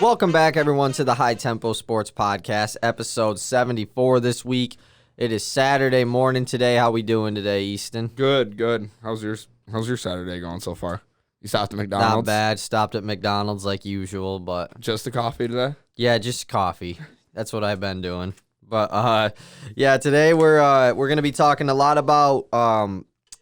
Welcome back, everyone, to the High Tempo Sports Podcast, episode 74 this week. It is Saturday morning today. How we doing today, Easton? Good. How's your Saturday going so far? You stopped at McDonald's? Not bad. Stopped at McDonald's like usual, but Just a coffee today? yeah, just coffee. That's what I've been doing. But yeah, today we're gonna be talking a lot about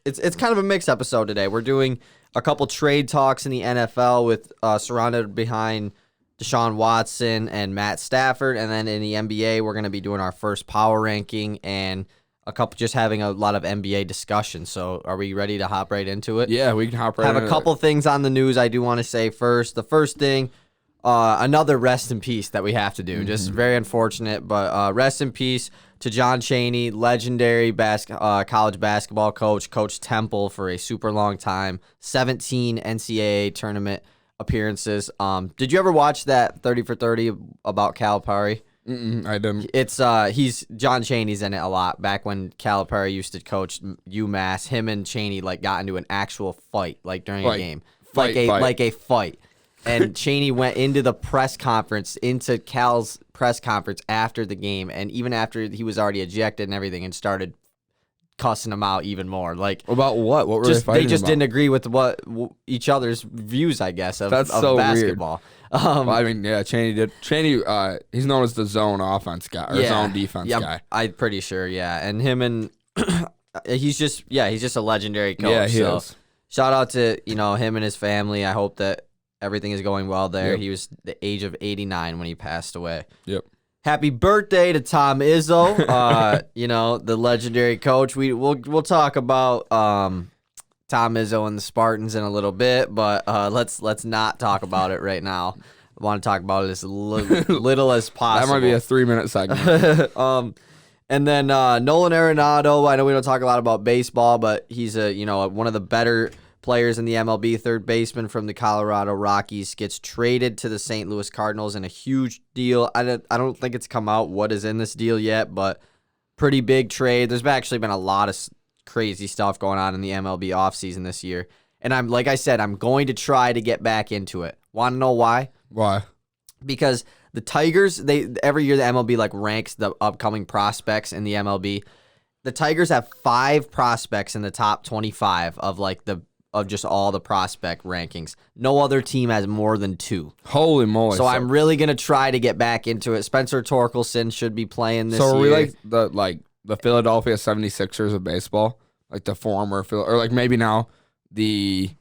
it's kind of a mixed episode today. We're doing a couple trade talks in the NFL with surrounded behind Deshaun Watson and Matt Stafford, and then in the NBA, we're going to be doing our first power ranking and just having a lot of NBA discussion. So are we ready to hop right into it? Yeah, we can hop right Have into a couple things on the news I do want to say first. The first thing, another rest in peace that we have to do. Just very unfortunate, but rest in peace to John Chaney, legendary college basketball coach, Coach Temple for a super long time, 17 NCAA tournament appearances. Did you ever watch that 30 for 30 about Calipari? I didn't. It's John Chaney's in it a lot. Back when Calipari used to coach UMass, him and Chaney got into an actual fight during a game, like a fight. And Chaney went into the press conference, into Cal's press conference after the game, and even after he was already ejected and everything, and started cussing him out even more. About what? What were they fighting They just about? didn't agree with what each other's views, I guess, of so basketball. Well, I mean, yeah, Chaney did. Chaney, he's known as the zone offense guy or zone defense guy. I'm pretty sure, yeah. And him and he's just a legendary coach. Yeah, he is. Shout out to him and his family. I hope that everything is going well there. Yep. He was the age of 89 when he passed away. Yep. Happy birthday to Tom Izzo, the legendary coach. We'll talk about Tom Izzo and the Spartans in a little bit, but let's not talk about it right now. I want to talk about it as little as possible. That might be a 3-minute segment. And then Nolan Arenado. I know we don't talk a lot about baseball, but he's one of the better players in the MLB, third baseman from the Colorado Rockies, gets traded to the St. Louis Cardinals in a huge deal. I don't think it's come out what is in this deal yet, but pretty big trade. There's actually been a lot of crazy stuff going on in the MLB offseason this year. And I'm going to try to get back into it. Want to know why? Why? Because the Tigers, every year the MLB ranks the upcoming prospects in the MLB. The Tigers have 5 prospects in the top 25 of just all the prospect rankings. No other team has more than 2. Holy moly! So I'm really gonna try to get back into it. Spencer Torkelson should be playing this year. So are we the Philadelphia 76ers of baseball, like the former or maybe now the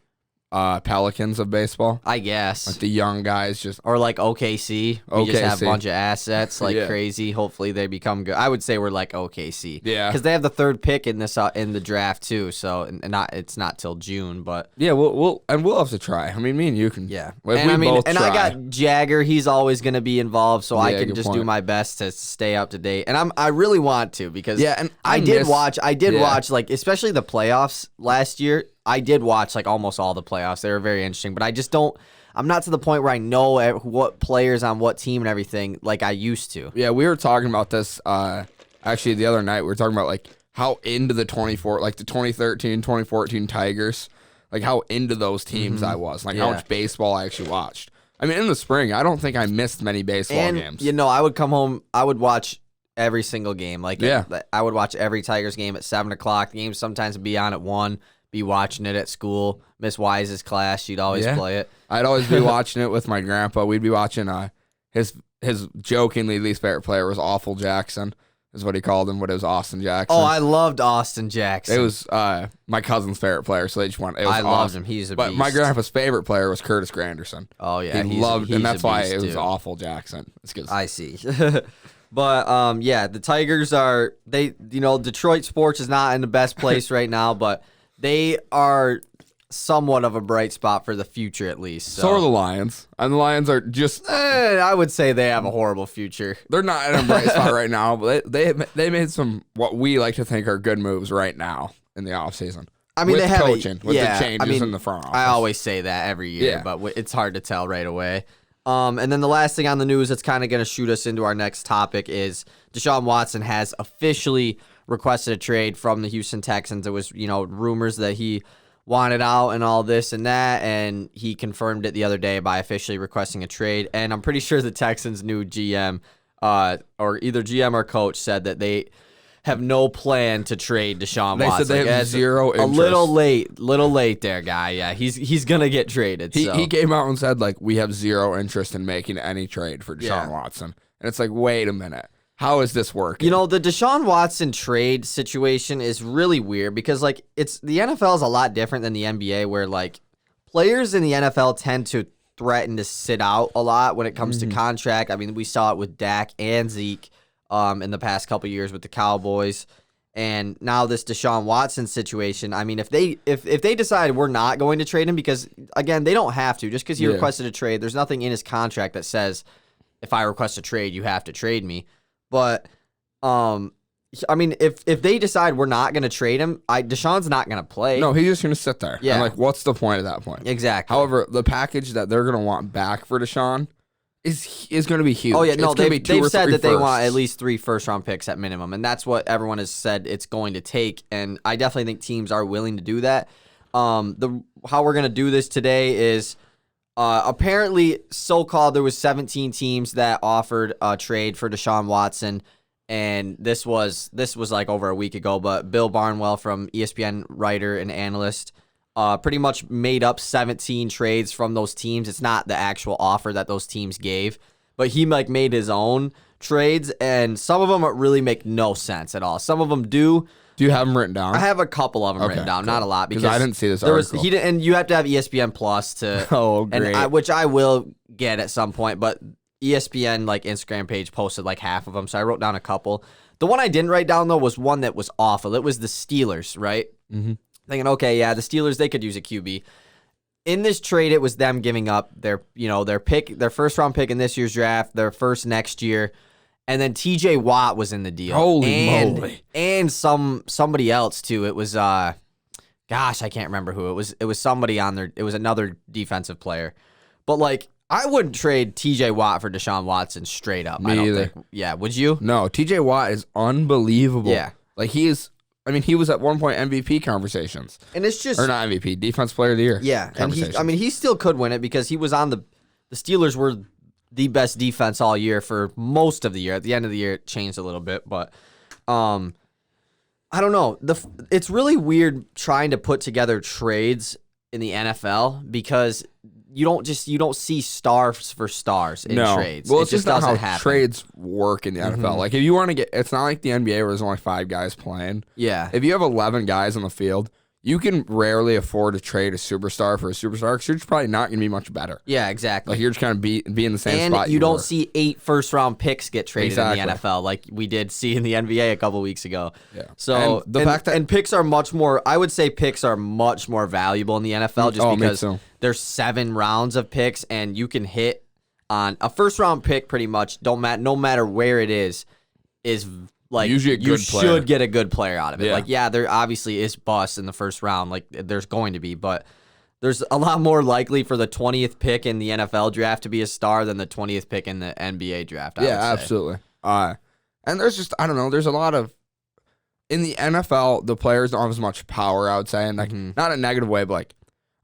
Pelicans of baseball? I guess. Like the young guys just... Or like OKC. We just have a OKC. bunch of assets Yeah. crazy. Hopefully they become good. I would say we're like OKC. Yeah. Because they have the 3rd pick in this in the draft too. So it's not till June, but Yeah, we'll have to try. I mean, me and you can... yeah. If And we both I try. got Jagger. He's always going to be involved, so I Yeah, can good just do point. my best to stay up to date. And I really want to because Yeah, and I I did miss- watch yeah. especially the playoffs last year. I did watch almost all the playoffs. They were very interesting, but I'm not to the point where I know what players on what team and everything like I used to. Yeah, we were talking about this actually the other night. We were talking about how into the 2013, 2014 Tigers, how into those teams I was, how Yeah. much baseball I actually watched. I mean, in the spring, I don't think I missed many baseball games. I would come home, I would watch every single game. I would watch every Tigers game at 7 o'clock. The games sometimes would be on at 1, be watching it at school. Miss Wise's class, she'd always play it. I'd always be watching it with my grandpa. We'd be watching his jokingly least favorite player was Awful Jackson, is what he called him, but it was Austin Jackson. Oh, I loved Austin Jackson. It was my cousin's favorite player, so they just won. It was I awesome. loved him. He's a But beast. my grandpa's favorite player was Curtis Granderson. Oh yeah, He he's loved, he's and that's a why beast, it was too. Awful Jackson. It's because I see. But the Tigers are Detroit sports is not in the best place right now, but they are somewhat of a bright spot for the future at least. so are the Lions, and the Lions are just I would say they have a horrible future. they're not in a bright spot right now, but they made some what we like to think are good moves right now in the offseason. I mean, with they have coaching, with the changes in in the front office. I always say that every year, Yeah. but it's hard to tell right away. And then the last thing on the news that's kind of going to shoot us into our next topic is Deshaun Watson has officially requested a trade from the Houston Texans. There was, rumors that he wanted out and all this and that, and he confirmed it the other day by officially requesting a trade. And I'm pretty sure the Texans' new GM, or either GM or coach, said that they have no plan to trade Deshaun Watson. They said they have zero interest. A little late there, guy. Yeah, he's gonna get traded. He came out and said, like, we have zero interest in making any trade for Deshaun Watson. And it's like, wait a minute. How is this working? You know, the Deshaun Watson trade situation is really weird because, like, the NFL is a lot different than the NBA, where, like, players in the NFL tend to threaten to sit out a lot when it comes to contract. I mean, we saw it with Dak and Zeke in the past couple of years with the Cowboys, and now this Deshaun Watson situation. I mean, if they decide we're not going to trade him, because again, they don't have to, just because he requested a trade, there's nothing in his contract that says if I request a trade, you have to trade me. But I mean, if they decide we're not going to trade him, Deshaun's not going to play. No, he's just going to sit there. Yeah. And, like, what's the point at that point? Exactly. However, the package that they're going to want back for Deshaun is going to be huge. Oh, yeah, no, they've said that they want at firsts. least 3 first-round picks at minimum, and that's what everyone has said it's going to take, and I definitely think teams are willing to do that. How we're going to do this today is apparently so-called there was 17 teams that offered a trade for Deshaun Watson, and this was like over a week ago, but Bill Barnwell, from ESPN writer and analyst, pretty much made up 17 trades from those teams. It's not the actual offer that those teams gave, but he like made his own trades, and some of them really make no sense at all. Some of them do. Do you have them written down? I have a couple of them written down, not a lot, because I didn't see this article. And you have to have ESPN Plus to. Oh, great. And which I will get at some point, but ESPN like Instagram page posted like half of them, so I wrote down a couple. The one I didn't write down though was one that was awful. It was the Steelers, right? Mm-hmm. Thinking, okay, yeah, the Steelers, they could use a QB. In this trade, it was them giving up their first round pick in this year's draft, their first next year. And then TJ Watt was in the deal. Holy moly. And somebody else too. It was gosh, I can't remember who. It was somebody on there. It was another defensive player. But like, I wouldn't trade TJ Watt for Deshaun Watson straight up. Me I don't either. think. Yeah, would you? No, TJ Watt is unbelievable. Yeah. Like, he was at one point MVP conversations. And it's just, or not MVP, Defense Player of the Year. Yeah, and he still could win it because he was on the Steelers were the best defense all year for most of the year. At the end of the year, it changed a little bit, but I don't know. It's really weird trying to put together trades in the NFL because you don't see stars for stars in trades. Well, it's just not doesn't how happen. trades work in the NFL. Like, if you want to it's not like the NBA where there's only 5 guys playing. Yeah. If you have 11 guys on the field, you can rarely afford to trade a superstar for a superstar because you're just probably not going to be much better. Yeah, exactly. Like, you're just kind of be in the same spot. And you don't see 8 first-round picks get traded in the NFL like we did see in the NBA a couple weeks ago. Yeah. So and the fact that picks are much more. I would say picks are much more valuable in the NFL just because there's 7 rounds of picks and you can hit on a first-round pick pretty much. No matter where it is like usually a good player. Should get a good player out of it. Yeah. Like, yeah, there obviously is bust in the first round. Like, there's going to be, but there's a lot more likely for the 20th pick in the NFL draft to be a star than the 20th pick in the NBA draft. I would say. Absolutely. And there's just, I don't know, there's a lot of, in the NFL, the players don't have as much power, I would say, and like, not in a negative way, but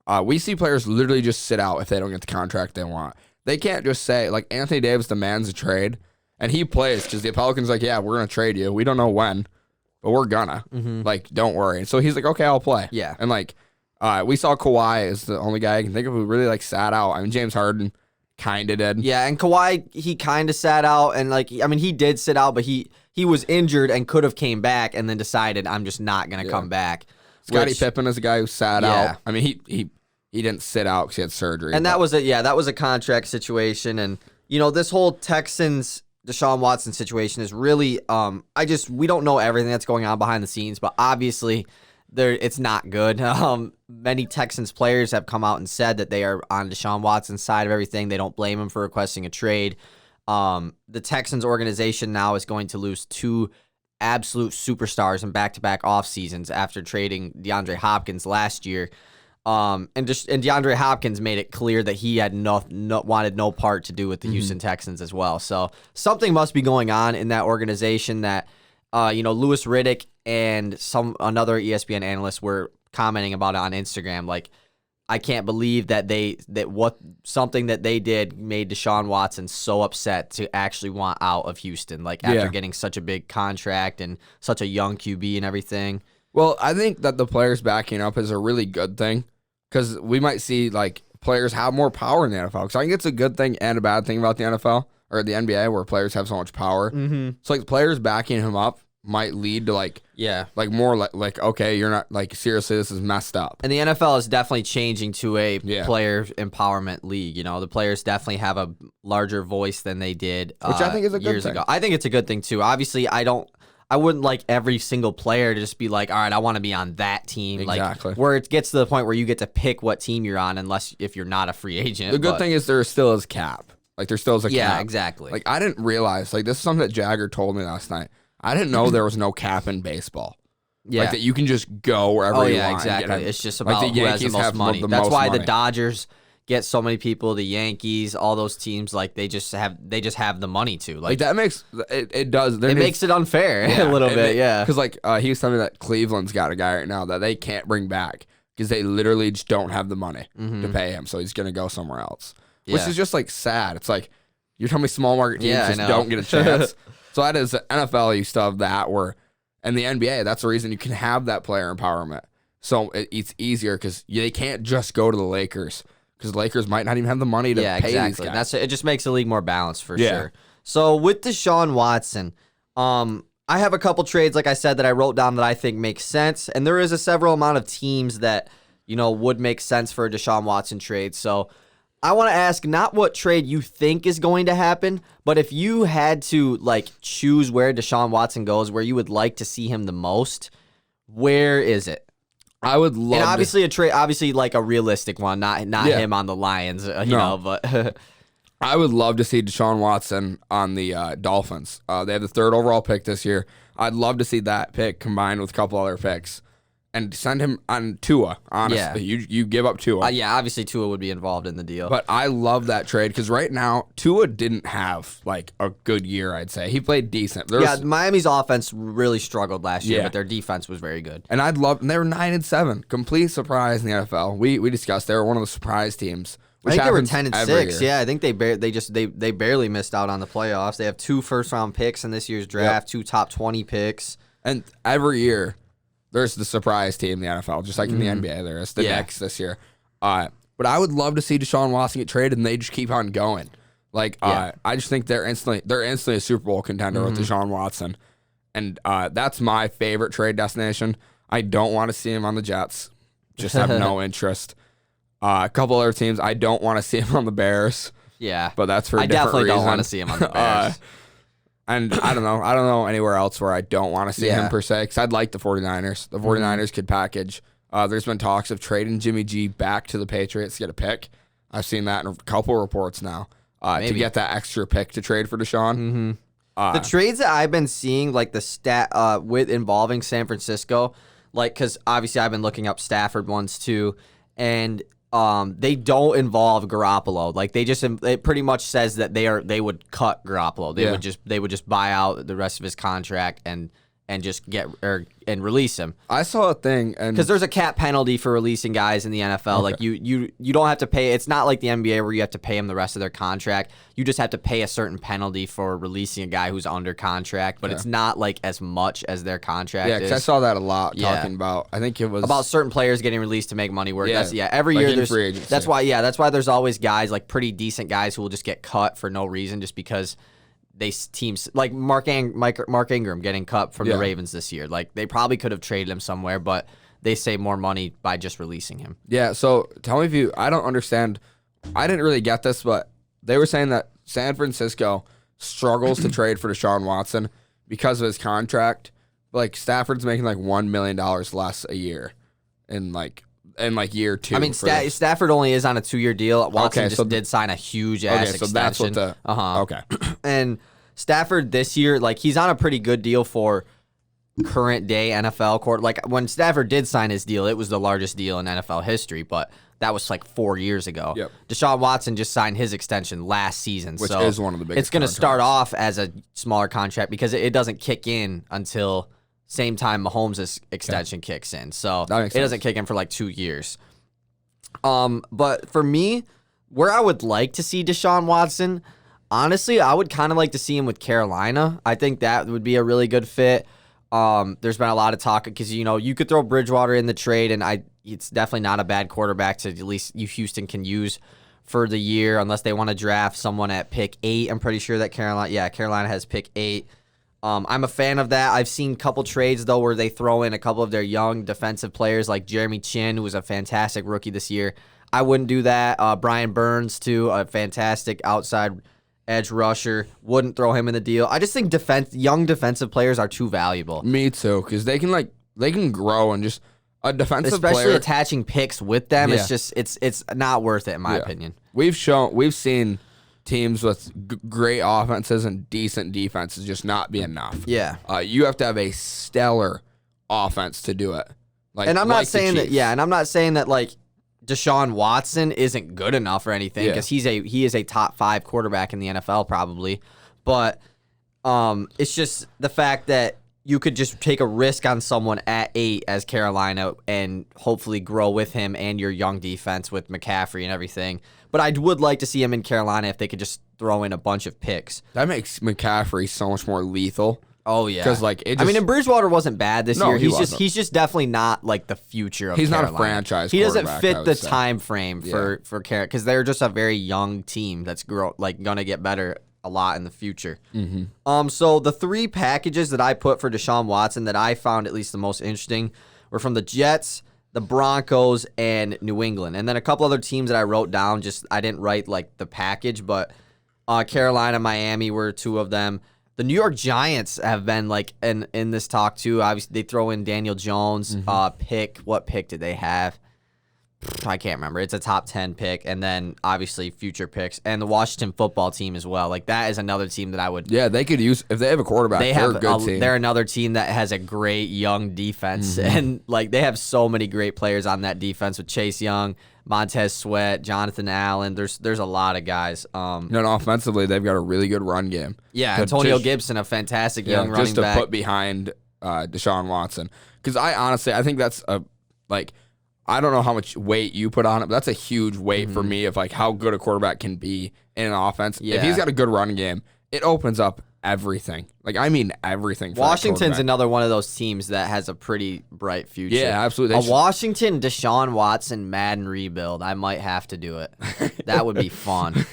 like, we see players literally just sit out if they don't get the contract they want. They can't just say, like, Anthony Davis demands a trade. And he plays because the Pelicans like, yeah, we're going to trade you. We don't know when, but we're gonna. Like, don't worry. And so he's like, okay, I'll play. Yeah. And like, we saw Kawhi is the only guy I can think of who really like sat out. I mean, James Harden kind of did. Yeah, and Kawhi, he kind of sat out. And like, I mean, he did sit out, but he was injured and could have came back and then decided, I'm just not going to come back. Scottie Pippen is a guy who sat out. I mean, he didn't sit out because he had surgery. And that was a contract situation. And, you know, this whole Texans Deshaun Watson situation is really, we don't know everything that's going on behind the scenes, but obviously it's not good. Many Texans players have come out and said that they are on Deshaun Watson's side of everything. They don't blame him for requesting a trade. The Texans organization now is going to lose 2 absolute superstars in back-to-back off seasons after trading DeAndre Hopkins last year. And DeAndre Hopkins made it clear that he had wanted no part to do with the Houston Texans as well. So something must be going on in that organization that, Louis Riddick and another ESPN analyst were commenting about it on Instagram. Like, I can't believe that something that they did made Deshaun Watson so upset to actually want out of Houston. Like, after getting such a big contract and such a young QB and everything. Well, I think that the players backing up is a really good thing because we might see like players have more power in the NFL. Because I think it's a good thing and a bad thing about the NFL or the NBA where players have so much power. Mm-hmm. So like players backing him up might lead to like more like okay, you're not like seriously, this is messed up. And the NFL is definitely changing to a player empowerment league. You know, the players definitely have a larger voice than they did which I think is a good years thing. ago. I think it's a good thing too. Obviously, I wouldn't like every single player to just be like, all right, I want to be on that team. Exactly. Like, where it gets to the point where you get to pick what team you're on, if you're not a free agent. The good thing is there still is cap. Like there still is a cap. Yeah, exactly. Like I didn't realize, like this is something that Jagger told me last night. I didn't know there was no cap in baseball. Yeah. Like that you can just go wherever you want. Exactly. It's just about like the who has the Yankees most have money. the That's most why money. the Dodgers get so many people, the Yankees, all those teams, like they just have the money to. Like that makes it does. It makes it unfair a little bit, yeah. Because like he was telling me that Cleveland's got a guy right now that they can't bring back because they literally just don't have the money to pay him, so he's gonna go somewhere else. Yeah. Which is just like sad. It's like you're telling me small market teams just I know. don't get a chance. So that is the NFL. You still have that and the NBA. That's the reason you can have that player empowerment. So it's easier because they can't just go to the Lakers. Because the Lakers might not even have the money to pay these guys. It just makes the league more balanced for sure. So with Deshaun Watson, I have a couple trades, like I said, that I wrote down that I think make sense. And there is a several amount of teams that, would make sense for a Deshaun Watson trade. So I want to ask not what trade you think is going to happen, but if you had to like choose where Deshaun Watson goes, where you would like to see him the most, where is it? I would love and obviously a trade, obviously like a realistic one, not him on the Lions, but I would love to see Deshaun Watson on the Dolphins. They have the 3rd overall pick this year. I'd love to see that pick combined with a couple other picks and send him on Tua. Honestly, you give up Tua. Obviously Tua would be involved in the deal. But I love that trade because right now Tua didn't have like a good year. I'd say he played decent. Miami's offense really struggled last year, but their defense was very good. And they were 9-7, complete surprise in the NFL. We discussed they were one of the surprise teams. I think they were 10-6. Yeah, I think they barely missed out on the playoffs. They have 2 first-round picks in this year's draft, 2 top 20 picks, and every year there's the surprise team in the NFL, just like in the NBA. There is the Knicks this year. But I would love to see Deshaun Watson get traded, and they just keep on going. Like I just think they're instantly a Super Bowl contender with Deshaun Watson, and that's my favorite trade destination. I don't want to see him on the Jets. Just have no interest. A couple other teams, I don't want to see him on the Bears. Yeah, but that's for a different definitely reason. Don't want to see him on the Bears. And I don't know anywhere else where I don't want to see him per se, because I'd like the 49ers. The 49ers could package. There's been talks of trading Jimmy G back to the Patriots to get a pick. I've seen that in a couple reports now to get that extra pick to trade for Deshaun. The trades that I've been seeing, like the with involving San Francisco, like because obviously I've been looking up Stafford ones too, and they don't involve Garoppolo. Like it pretty much says that they would cut Garoppolo. They would just buy out the rest of his contract and just and release him. I saw a thing, and because there's a cap penalty for releasing guys in the NFL. Okay. Like you don't have to pay. It's not like the NBA where you have to pay them the rest of their contract. You just have to pay a certain penalty for releasing a guy who's under contract, but it's not like as much as their contract. Yeah, because I saw that a lot talking about. I think it was about certain players getting released to make money work. Yeah, every like year there's free agency. That's why there's always guys like pretty decent guys who will just get cut for no reason just because. Teams like Mark Ingram getting cut from the Ravens this year. Like they probably could have traded him somewhere, but they save more money by just releasing him. Yeah. So tell me I don't understand. I didn't really get this, but they were saying that San Francisco struggles to trade for Deshaun Watson because of his contract. Like Stafford's making like $1 million less a year in year 2. I mean, Stafford only is on a 2-year deal. Watson did sign a huge ass extension. So that's what the okay. And Stafford this year, like he's on a pretty good deal for current day NFL court. Like when Stafford did sign his deal, it was the largest deal in NFL history, but that was like 4 years ago. Yep. Deshaun Watson just signed his extension last season, which is one of the biggest. It's going to start off as a smaller contract because it doesn't kick in until same time Mahomes' extension kicks in. So That makes it doesn't kick in for like 2 years. But for me, where I would like to see Deshaun Watson, honestly, I would kind of like to see him with Carolina. I think that would be a really good fit. There's been a lot of talk because, you could throw Bridgewater in the trade, and it's definitely not a bad quarterback to at least Houston can use for the year unless they want to draft someone at pick 8. I'm pretty sure that Carolina has pick 8. I'm a fan of that. I've seen a couple trades, though, where they throw in a couple of their young defensive players like Jeremy Chin, who was a fantastic rookie this year. I wouldn't do that. Brian Burns, too, a fantastic outside edge rusher. Wouldn't throw him in the deal. I just think young defensive players are too valuable. Me too, because they can grow and just a defensive especially player. attaching picks with them. Yeah. It's just it's not worth it in my opinion. We've seen teams with great offenses and decent defenses just not be enough. Yeah. You have to have a stellar offense to do it. And I'm not saying that. Yeah, and I'm not saying that like Deshaun Watson isn't good enough or anything because he is a top 5 quarterback in the NFL probably, but it's just the fact that you could just take a risk on someone at 8 as Carolina and hopefully grow with him and your young defense with McCaffrey and everything. But I would like to see him in Carolina if they could just throw in a bunch of picks. That makes McCaffrey so much more lethal. Oh yeah, because and Bridgewater wasn't bad this year. He's just definitely not like the future of Carolina. Not a franchise. He doesn't fit the time frame for Carolina because they're just a very young team that's gonna get better a lot in the future. Mm-hmm. So the 3 packages that I put for Deshaun Watson that I found at least the most interesting were from the Jets, the Broncos, and New England, and then a couple other teams that I wrote down. Just I didn't write like the package, but Carolina, Miami were 2 of them. The New York Giants have been like in this talk too. Obviously, they throw in Daniel Jones. Pick. What pick did they have? I can't remember. It's a top 10 pick, and then obviously future picks, and the Washington football team as well. Like that is another team that I would. Yeah, they could use if they have a quarterback. They're a good team. They're another team that has a great young defense, and like they have so many great players on that defense with Chase Young, Montez Sweat, Jonathan Allen. There's a lot of guys. And offensively, they've got a really good run game. Yeah, Antonio Gibson, a fantastic young running back. Just to put behind Deshaun Watson, because I think that's I don't know how much weight you put on it, but that's a huge weight for me of like how good a quarterback can be in an offense. Yeah. If he's got a good run game, it opens up everything. Like I mean everything. For Washington's another one of those teams that has a pretty bright future. Yeah, absolutely. Washington Deshaun Watson Madden rebuild. I might have to do it. That would be fun.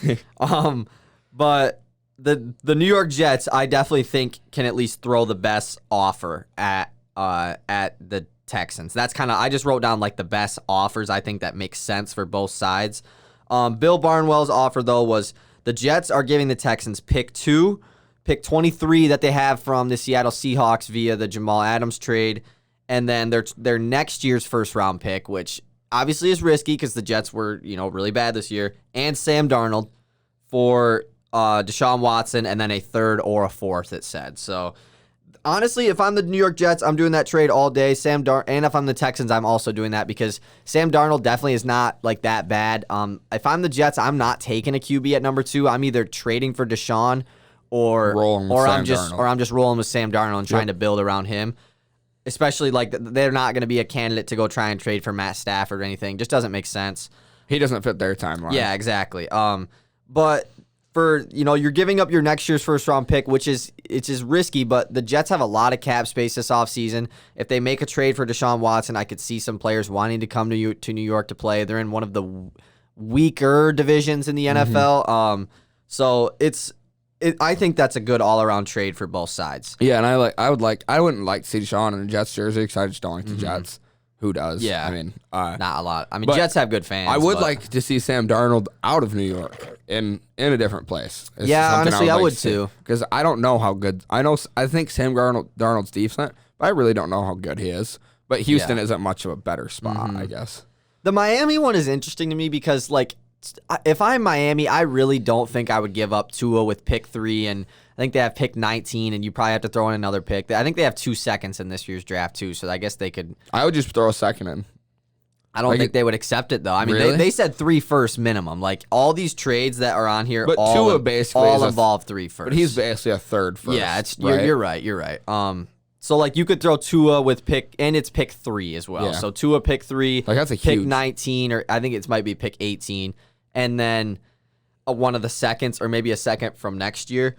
But the New York Jets, I definitely think can at least throw the best offer at the Texans. That's kind of I just wrote down like the best offers I think that makes sense for both sides. Bill Barnwell's offer though was the Jets are giving the Texans pick 2, pick 23 that they have from the Seattle Seahawks via the Jamal Adams trade, and then their next year's first round pick, which obviously is risky because the Jets were really bad this year, and Sam Darnold for Deshaun Watson, and then a 3rd or a 4th. It said so. Honestly, if I'm the New York Jets, I'm doing that trade all day. And if I'm the Texans, I'm also doing that because Sam Darnold definitely is not like that bad. If I'm the Jets, I'm not taking a QB at number 2. I'm either trading for Deshaun I'm just rolling with Sam Darnold and trying to build around him. Especially like they're not going to be a candidate to go try and trade for Matt Stafford or anything. Just doesn't make sense. He doesn't fit their timeline. Yeah, exactly. But for you're giving up your next year's first round pick, which is risky, but the Jets have a lot of cap space this offseason. If they make a trade for Deshaun Watson, I could see some players wanting to come to New York to play. They're in one of the weaker divisions in the NFL. So I think that's a good all around trade for both sides. Yeah, and I wouldn't like to see Deshaun in a Jets jersey because I just don't like the Jets. Who does? Yeah. I mean, not a lot. I mean, Jets have good fans. I would like to see Sam Darnold out of New York in a different place. Yeah, honestly, I would too. Because I don't know how good. I think Sam Darnold's decent, but I really don't know how good he is. But Houston isn't much of a better spot, I guess. The Miami one is interesting to me because, like, if I'm Miami, I really don't think I would give up Tua with pick 3, and I think they have pick 19, and you probably have to throw in another pick. I think they have 2 seconds in this year's draft, too, so I guess they could. I would just throw a second in. I don't think they would accept it, though. I mean, really? they said 3 firsts minimum. Like, all these trades that are on here but Tua basically all involve 3 firsts. But he's basically a 3rd first. Yeah, right? You're right. You're right. So, like, you could throw Tua with and it's pick 3 as well. Yeah. So, Tua pick 3, Like, that's a pick huge 19, or I think it might be pick 18, and then one of the seconds, or maybe a second from next year.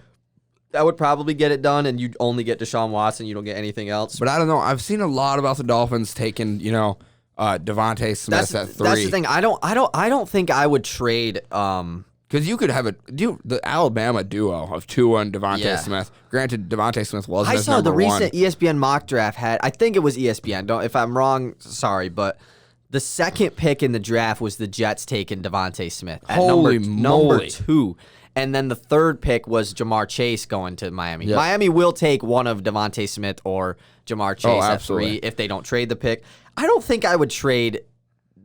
That would probably get it done, and you'd only get Deshaun Watson. You don't get anything else. But I don't know. I've seen a lot about the Dolphins taking, Devontae Smith at 3. That's the thing. I don't think I would trade. Because you could have the Alabama duo of Tua and Devontae Smith. Granted, Devontae Smith wasn't his number one. I saw the recent ESPN mock draft I think it was ESPN. If I'm wrong, sorry, but the second pick in the draft was the Jets taking Devontae Smith at number 2. And then the third pick was Jamar Chase going to Miami. Yep. Miami will take one of Devontae Smith or Jamar Chase at 3 if they don't trade the pick. I don't think I would trade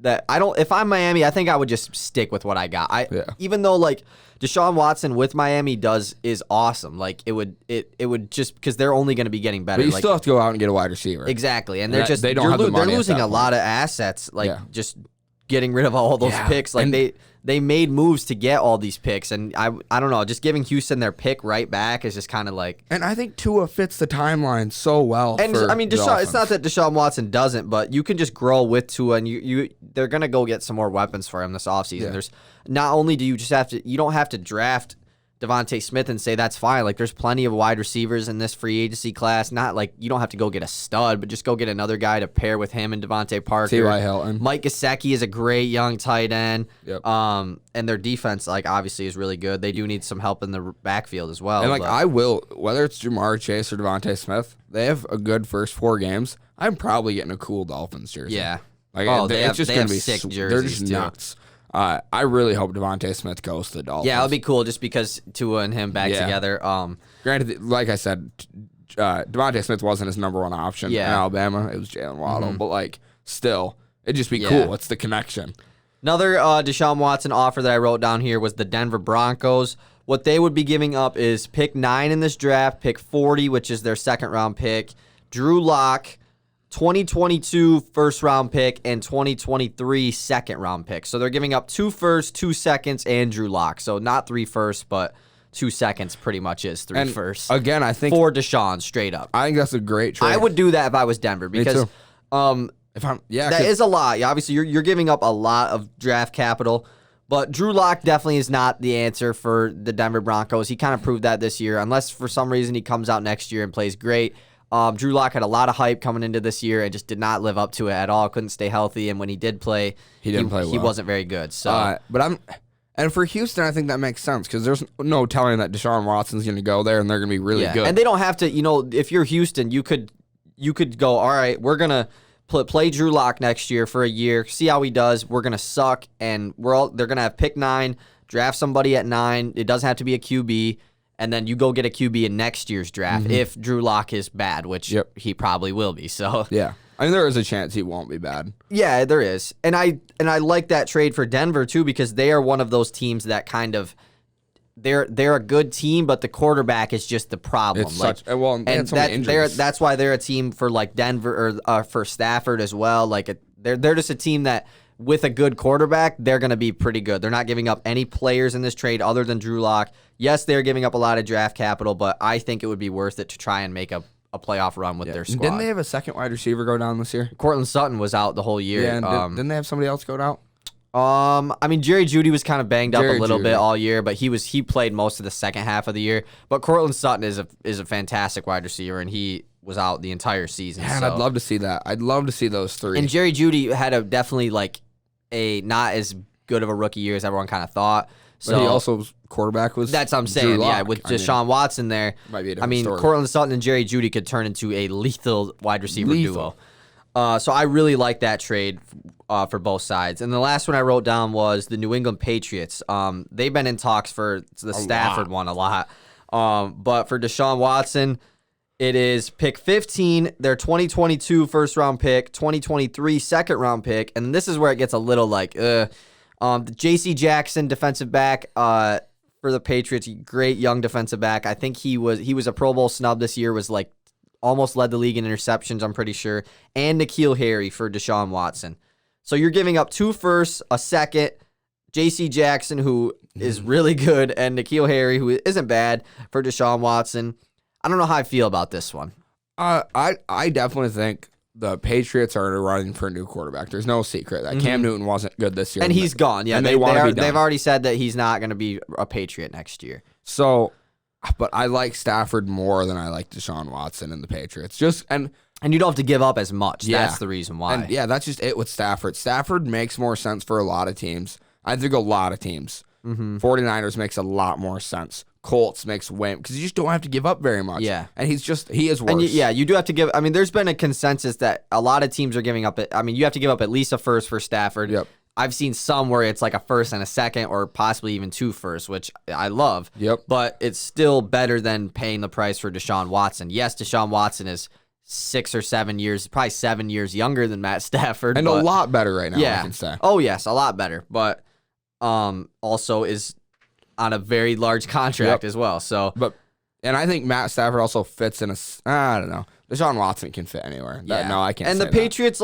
that. If I'm Miami, I think I would just stick with what I got. Even though like Deshaun Watson with Miami is awesome. Like it would just because they're only going to be getting better. But you like, still have to go out and get a wide receiver. Exactly, and they're losing a lot of assets. Like just getting rid of all those picks. Like they made moves to get all these picks, and I don't know, just giving Houston their pick right back is just kind of like. And I think Tua fits the timeline so well. And I mean, Deshaun. It's not that Deshaun Watson doesn't, but you can just grow with Tua, and they're gonna go get some more weapons for him this offseason. Yeah. There's not only do you don't have to draft Devontae Smith and say that's fine. Like there's plenty of wide receivers in this free agency class. Not like you don't have to go get a stud, but just go get another guy to pair with him and Devontae Parker. T.Y. Hilton. Mike Gesicki is a great young tight end. Yep. And their defense, like obviously, is really good. They do need some help in the backfield as well. And whether it's Jamar Chase or Devontae Smith, they have a good first 4 games. I'm probably getting a cool Dolphins jersey. Yeah. Like it's just going to be sick jerseys. They're just nuts. I really hope Devontae Smith goes to the Dolphins. Yeah, it'll be cool just because Tua and him back together. Granted, like I said, Devontae Smith wasn't his number 1 option in Alabama. It was Jalen Waddle. But, like, still, it'd just be cool. It's the connection. Another Deshaun Watson offer that I wrote down here was the Denver Broncos. What they would be giving up is pick 9 in this draft, pick 40, which is their second-round pick, Drew Lock, 2022 first-round pick, and 2023 second-round pick. So they're giving up 2 firsts, 2 seconds, and Drew Lock. So not 3 firsts, but 2 seconds pretty much is 3 firsts. Again, I think for Deshaun, straight up. I think that's a great trade. I would do that if I was Denver because that is a lot. Obviously, you're giving up a lot of draft capital. But Drew Lock definitely is not the answer for the Denver Broncos. He kind of proved that this year, unless for some reason he comes out next year and plays great. Drew Lock had a lot of hype coming into this year and just did not live up to it at all. Couldn't stay healthy, and when he did play, he wasn't very good. So, and for Houston, I think that makes sense because there's no telling that Deshaun Watson's going to go there and they're going to be really good. And they don't have to. If you're Houston, you could go. All right, we're gonna play Drew Lock next year for a year, see how he does. We're gonna suck, and they're gonna have pick 9, draft somebody at 9. It doesn't have to be a QB. And then you go get a QB in next year's draft if Drew Lock is bad, which he probably will be. So yeah, I mean there is a chance he won't be bad. Yeah, there is, and I like that trade for Denver too because they are one of those teams that kind of they're a good team, but the quarterback is just the problem. That's why they're a team for like Denver or for Stafford as well. Like they're just a team that. With a good quarterback, they're going to be pretty good. They're not giving up any players in this trade other than Drew Lock. Yes, they're giving up a lot of draft capital, but I think it would be worth it to try and make a playoff run with their squad. Didn't they have a second wide receiver go down this year? Cortland Sutton was out the whole year. Yeah, and didn't they have somebody else go down? I mean, Jerry Jeudy was kind of banged up a little bit all year, but he played most of the second half of the year. But Cortland Sutton is a fantastic wide receiver, and he was out the entire season. Yeah, and I'd love to see that. I'd love to see those 3. And Jerry Jeudy had definitely not as good of a rookie year as everyone kind of thought. So but he also quarterback was. That's what I'm saying. Yeah, with Deshaun Watson there, might be a different story. Cortland Sutton and Jerry Jeudy could turn into a lethal wide receiver duo. So I really like that trade for both sides. And the last one I wrote down was the New England Patriots. They've been in talks for the Stafford one a lot. But for Deshaun Watson, it is pick 15, their 2022 first-round pick, 2023 second-round pick, and this is where it gets a little the J.C. Jackson, defensive back for the Patriots, great young defensive back. I think he was a Pro Bowl snub this year, was almost led the league in interceptions, I'm pretty sure, and N'Keal Harry for Deshaun Watson. So you're giving up 2 firsts, a second, J.C. Jackson, who is really good, and N'Keal Harry, who isn't bad, for Deshaun Watson. I don't know how I feel about this one. I definitely think the Patriots are running for a new quarterback. There's no secret that Cam Newton wasn't good this year. And he's gone. Yeah, and they want to be done. They've already said that he's not going to be a Patriot next year. So, but I like Stafford more than I like Deshaun Watson and the Patriots. And you don't have to give up as much. Yeah. That's the reason why. And yeah, that's just it with Stafford. Stafford makes more sense for a lot of teams. I think a lot of teams. 49ers makes a lot more sense. Colts makes way, because you just don't have to give up very much. Yeah. And he is worse. And you do have to give. I mean, there's been a consensus that a lot of teams are giving up. I mean, you have to give up at least a first for Stafford. Yep. I've seen some where it's like a first and a second, or possibly even 2 firsts, which I love. Yep. But it's still better than paying the price for Deshaun Watson. Yes, Deshaun Watson is 6 or 7 years, probably 7 years younger than Matt Stafford. And a lot better right now, yeah. I can say. Oh, yes, a lot better. But also is on a very large contract as well. So, and I think Matt Stafford also fits in I don't know. Deshaun Watson can fit anywhere. No, I can't. And the Patriots,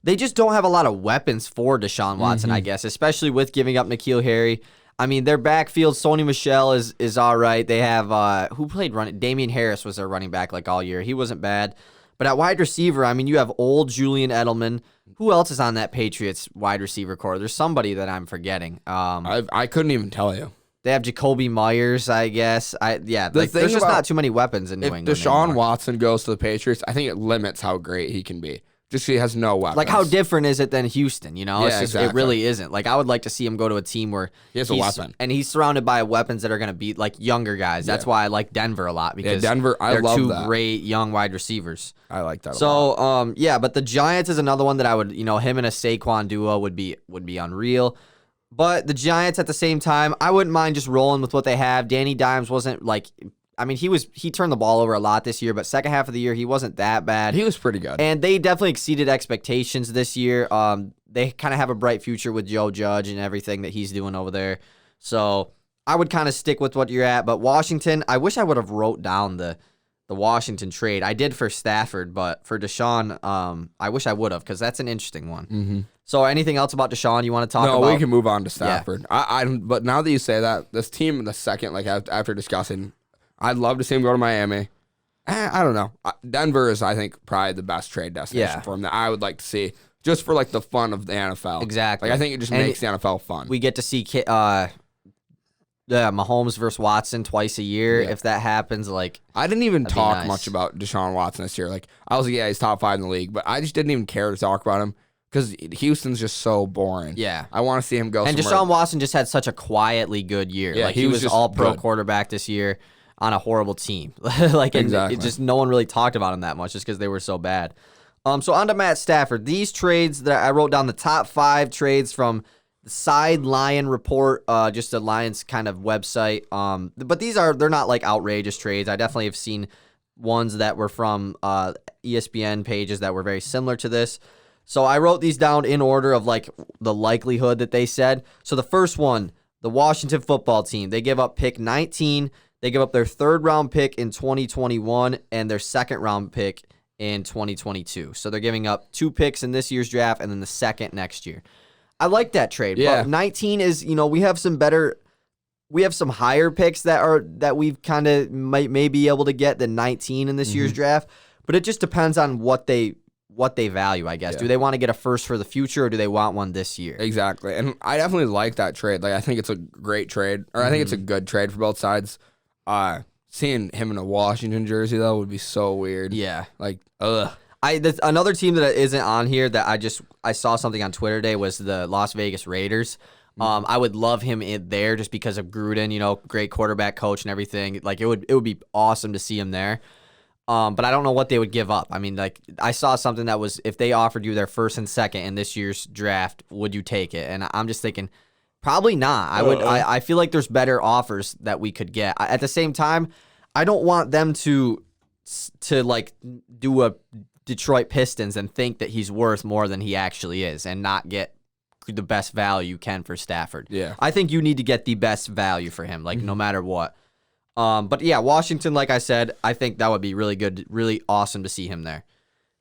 they just don't have a lot of weapons for Deshaun Watson, I guess, especially with giving up N'Keal Harry. I mean, their backfield, Sony Michel is all right. They have who played running? Damian Harris was their running back all year. He wasn't bad. But at wide receiver, I mean, you have old Julian Edelman. Who else is on that Patriots wide receiver core? There's somebody that I'm forgetting. I couldn't even tell you. They have Jacoby Myers, I guess. There's just not too many weapons in New England. If Deshaun anymore. Watson goes to the Patriots, I think it limits how great he can be. Just he has no weapons. Like, how different is it than Houston? You know, Exactly. It really isn't. Like, I would like to see him go to a team where he has a weapon, and he's surrounded by weapons that are going to be like younger guys. That's why I like Denver a lot, because Denver, I love two that. great young wide receivers. I like that. So, but the Giants is another one that I would, him and a Saquon duo would be unreal. But the Giants at the same time, I wouldn't mind just rolling with what they have. Danny Dimes wasn't he turned the ball over a lot this year, but second half of the year, he wasn't that bad. He was pretty good. And they definitely exceeded expectations this year. They kind of have a bright future with Joe Judge and everything that he's doing over there. So I would kind of stick with what you're at. But Washington, I wish I would have wrote down the Washington trade. I did for Stafford, but for Deshaun, I wish I would have, because that's an interesting one. Mm-hmm. So anything else about Deshaun you want to talk about? No, we can move on to Stafford. Yeah. But now that you say that, this team in the second, after discussing, I'd love to see him go to Miami. I don't know. Denver is, I think, probably the best trade destination for him that I would like to see, just for the fun of the NFL. Exactly. I think it just makes the NFL fun. We get to see Mahomes versus Watson twice a year. If that happens, I didn't even talk much about Deshaun Watson this year. I was he's top 5 in the league, but I just didn't even care to talk about him, because Houston's just so boring. Yeah. I want to see him go and somewhere. Deshaun Watson just had such a quietly good year. Yeah, he was all-pro good. quarterback this year on a horrible team. Exactly. It just no one really talked about him that much just because they were so bad. So on to Matt Stafford. These trades that I wrote down, the top 5 trades from the Side Lion Report, just a Lions kind of website. But they're not outrageous trades. I definitely have seen ones that were from ESPN pages that were very similar to this. So I wrote these down in order of the likelihood that they said. So the first one, the Washington football team, they give up pick 19. They give up their 3rd round pick in 2021 and their 2nd round pick in 2022. So they're giving up 2 picks in this year's draft and then the 2nd next year. I like that trade. Yeah. But 19 is, we have some higher picks that we've kind of may be able to get than 19 in this year's draft. But it just depends on what they value, I guess. Yeah. Do they want to get a first for the future, or do they want one this year? Exactly. And I definitely like that trade. I think it's a great trade, or I think it's a good trade for both sides. Seeing him in a Washington jersey, though, would be so weird. Yeah. Ugh. Another team that isn't on here that I saw something on Twitter today was the Las Vegas Raiders. I would love him in there just because of Gruden, great quarterback coach and everything. It would be awesome to see him there. But I don't know what they would give up. I mean, I saw something that was, if they offered you their 1st and 2nd in this year's draft, would you take it? And I'm just thinking, probably not. I feel like there's better offers that we could get. At the same time, I don't want them to do a Detroit Pistons and think that he's worth more than he actually is and not get the best value you can for Stafford. Yeah. I think you need to get the best value for him, no matter what. But yeah, Washington, like I said, I think that would be really good, really awesome to see him there.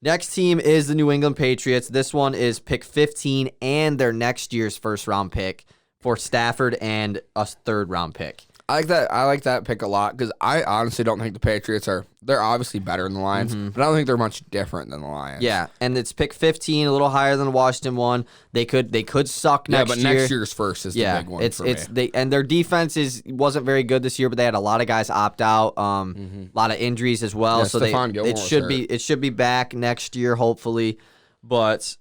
Next team is the New England Patriots. This one is pick 15 and their next year's 1st round pick for Stafford and a 3rd round pick. I like that pick a lot because I honestly don't think the Patriots they're obviously better than the Lions, but I don't think they're much different than the Lions. Yeah, and it's pick 15, a little higher than the Washington one. They could suck next year. Yeah, but next year's first is the big one for me. And their defense wasn't very good this year, but they had a lot of guys opt out, a lot of injuries as well. Yeah, so it should be back next year, hopefully. But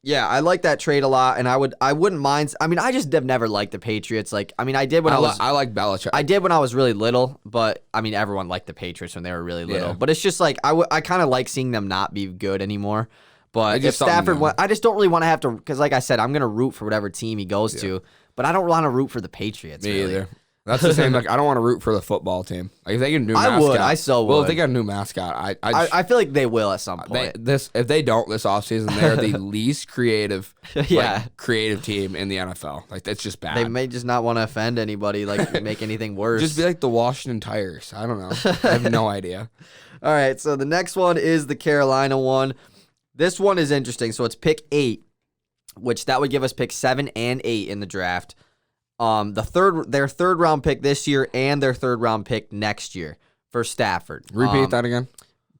yeah, I like that trade a lot, and I wouldn't mind. I mean, I just have never liked the Patriots. Like, I mean, I did when I like Belichick. I did when I was really little, but I mean, everyone liked the Patriots when they were really little. Yeah. But it's just like I kind of like seeing them not be good anymore. But if just Stafford, I just don't really want to have to, because like I said, I'm gonna root for whatever team he goes to, but I don't want to root for the Patriots. Me really. either. That's the same. Like, I don't want to root for the football team. Like, if they get a new mascot, I would. I so would. Well, if they got a new mascot, I feel like they will at some point. If they don't this offseason, they're the least creative, creative team in the NFL. Like, that's just bad. They may just not want to offend anybody, like make anything worse. Just be like the Washington Tires. I don't know. I have no idea. All right, so the next one is the Carolina one. This one is interesting. So it's pick 8, which that would give us pick 7 and 8 in the draft. Their third round pick this year and their third round pick next year for Stafford. Repeat that again.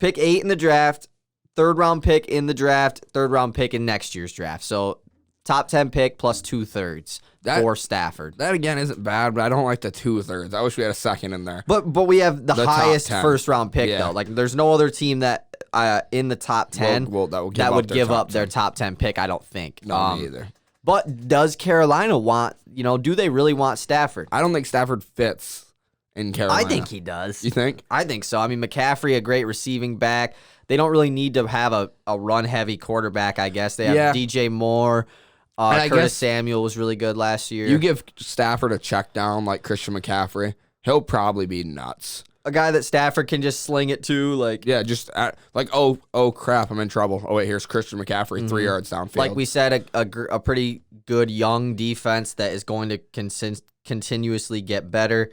Pick 8 in the draft, third round pick in the draft, third round pick in next year's draft. So top 10 pick plus 2/3 for Stafford. That again isn't bad, but I don't like the 2/3. I wish we had a second in there. But we have the highest first round pick though. Like, there's no other team that in the top 10 that would give up their top 10 pick. I don't think. No, me either. But does Carolina want, do they really want Stafford? I don't think Stafford fits in Carolina. I think he does. You think? I think so. I mean, McCaffrey, a great receiving back. They don't really need to have a run-heavy quarterback, I guess. They have DJ Moore. Curtis Samuel was really good last year. You give Stafford a check down like Christian McCaffrey, he'll probably be nuts. A guy that Stafford can just sling it to, like... Yeah, just oh crap, I'm in trouble. Oh, wait, here's Christian McCaffrey, 3 yards downfield. Like we said, a pretty good young defense that is going to continuously get better.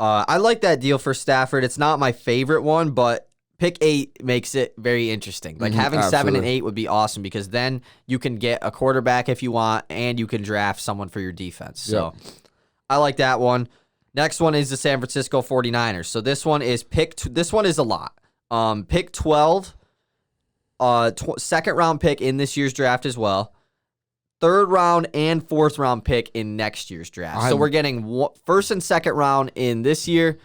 I like that deal for Stafford. It's not my favorite one, but pick 8 makes it very interesting. Like, having 7 and 8 would be awesome, because then you can get a quarterback if you want, and you can draft someone for your defense. So I like that one. Next one is the San Francisco 49ers. So this one is this one is a lot. Pick 12, second round pick in this year's draft as well. Third round and fourth round pick in next year's draft. So we're getting first and second round in this year,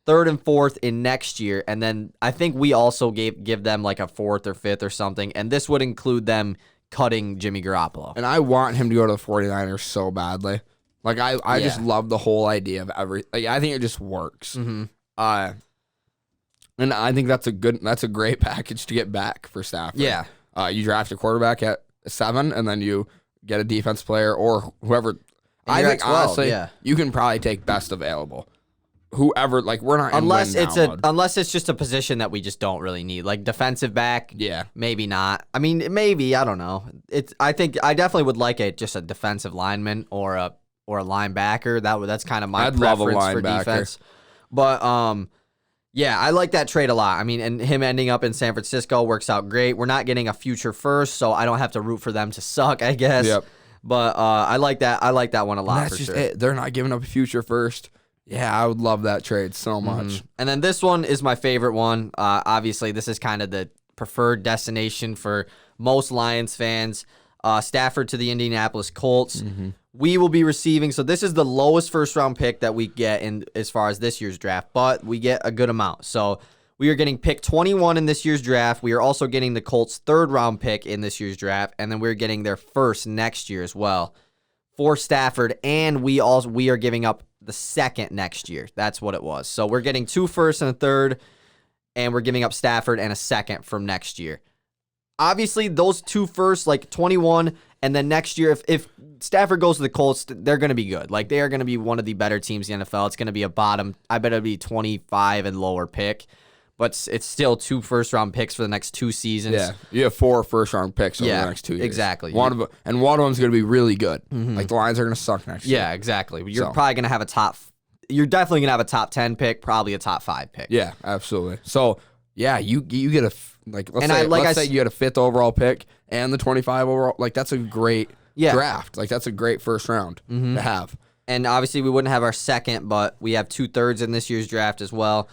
third and fourth in next year, and then I think we also give them like a fourth or fifth or something, and this would include them cutting Jimmy Garoppolo. And I want him to go to the 49ers so badly. Like, I just love the whole idea of like, I think it just works. Mm-hmm. And I think that's a great package to get back for Stafford. Yeah. You draft a quarterback at 7, and then you get a defense player or whoever. I think 12, honestly, you can probably take best available. Whoever, like, we're not unless it's just a position that we just don't really need, like defensive back. Yeah, maybe not. I mean, maybe, I don't know. I think I definitely would like just a defensive lineman or a linebacker. That's kind of my preference for defense. But yeah, I like that trade a lot. I mean, and him ending up in San Francisco works out great. We're not getting a future first, so I don't have to root for them to suck, I guess. Yep. But I like that. I like that one a lot. That's just it. They're not giving up a future first. Yeah, I would love that trade so much. Mm-hmm. And then this one is my favorite one. Obviously, this is kind of the preferred destination for most Lions fans. Stafford to the Indianapolis Colts. Mm-hmm. We will be receiving, so this is the lowest first-round pick that we get in as far as this year's draft, but we get a good amount. So we are getting pick 21 in this year's draft. We are also getting the Colts' third-round pick in this year's draft, and then we're getting their first next year as well for Stafford, and we are giving up the second next year. That's what it was. So we're getting 2 firsts and a third, and we're giving up Stafford and a second from next year. Obviously, those 2 firsts, like 21, and then next year, if Stafford goes to the Colts, they're going to be good. Like, they are going to be one of the better teams in the NFL. It's going to be a bottom, I bet it'll be 25 and lower pick. But it's still 2 first-round picks for the next 2 seasons. Yeah, you have 4 first-round picks over the next 2 years. Exactly. One of them's going to be really good. Mm-hmm. Like, the Lions are going to suck next year. Yeah, exactly. You're probably going to have you're definitely going to have a top 10 pick, probably a top 5 pick. Yeah, absolutely. So, yeah, you get let's say you get a 5th overall pick and the 25 overall. Like, that's a great draft. Like, that's a great first round to have. And obviously we wouldn't have our second, but we have 2/3 in this year's draft as well.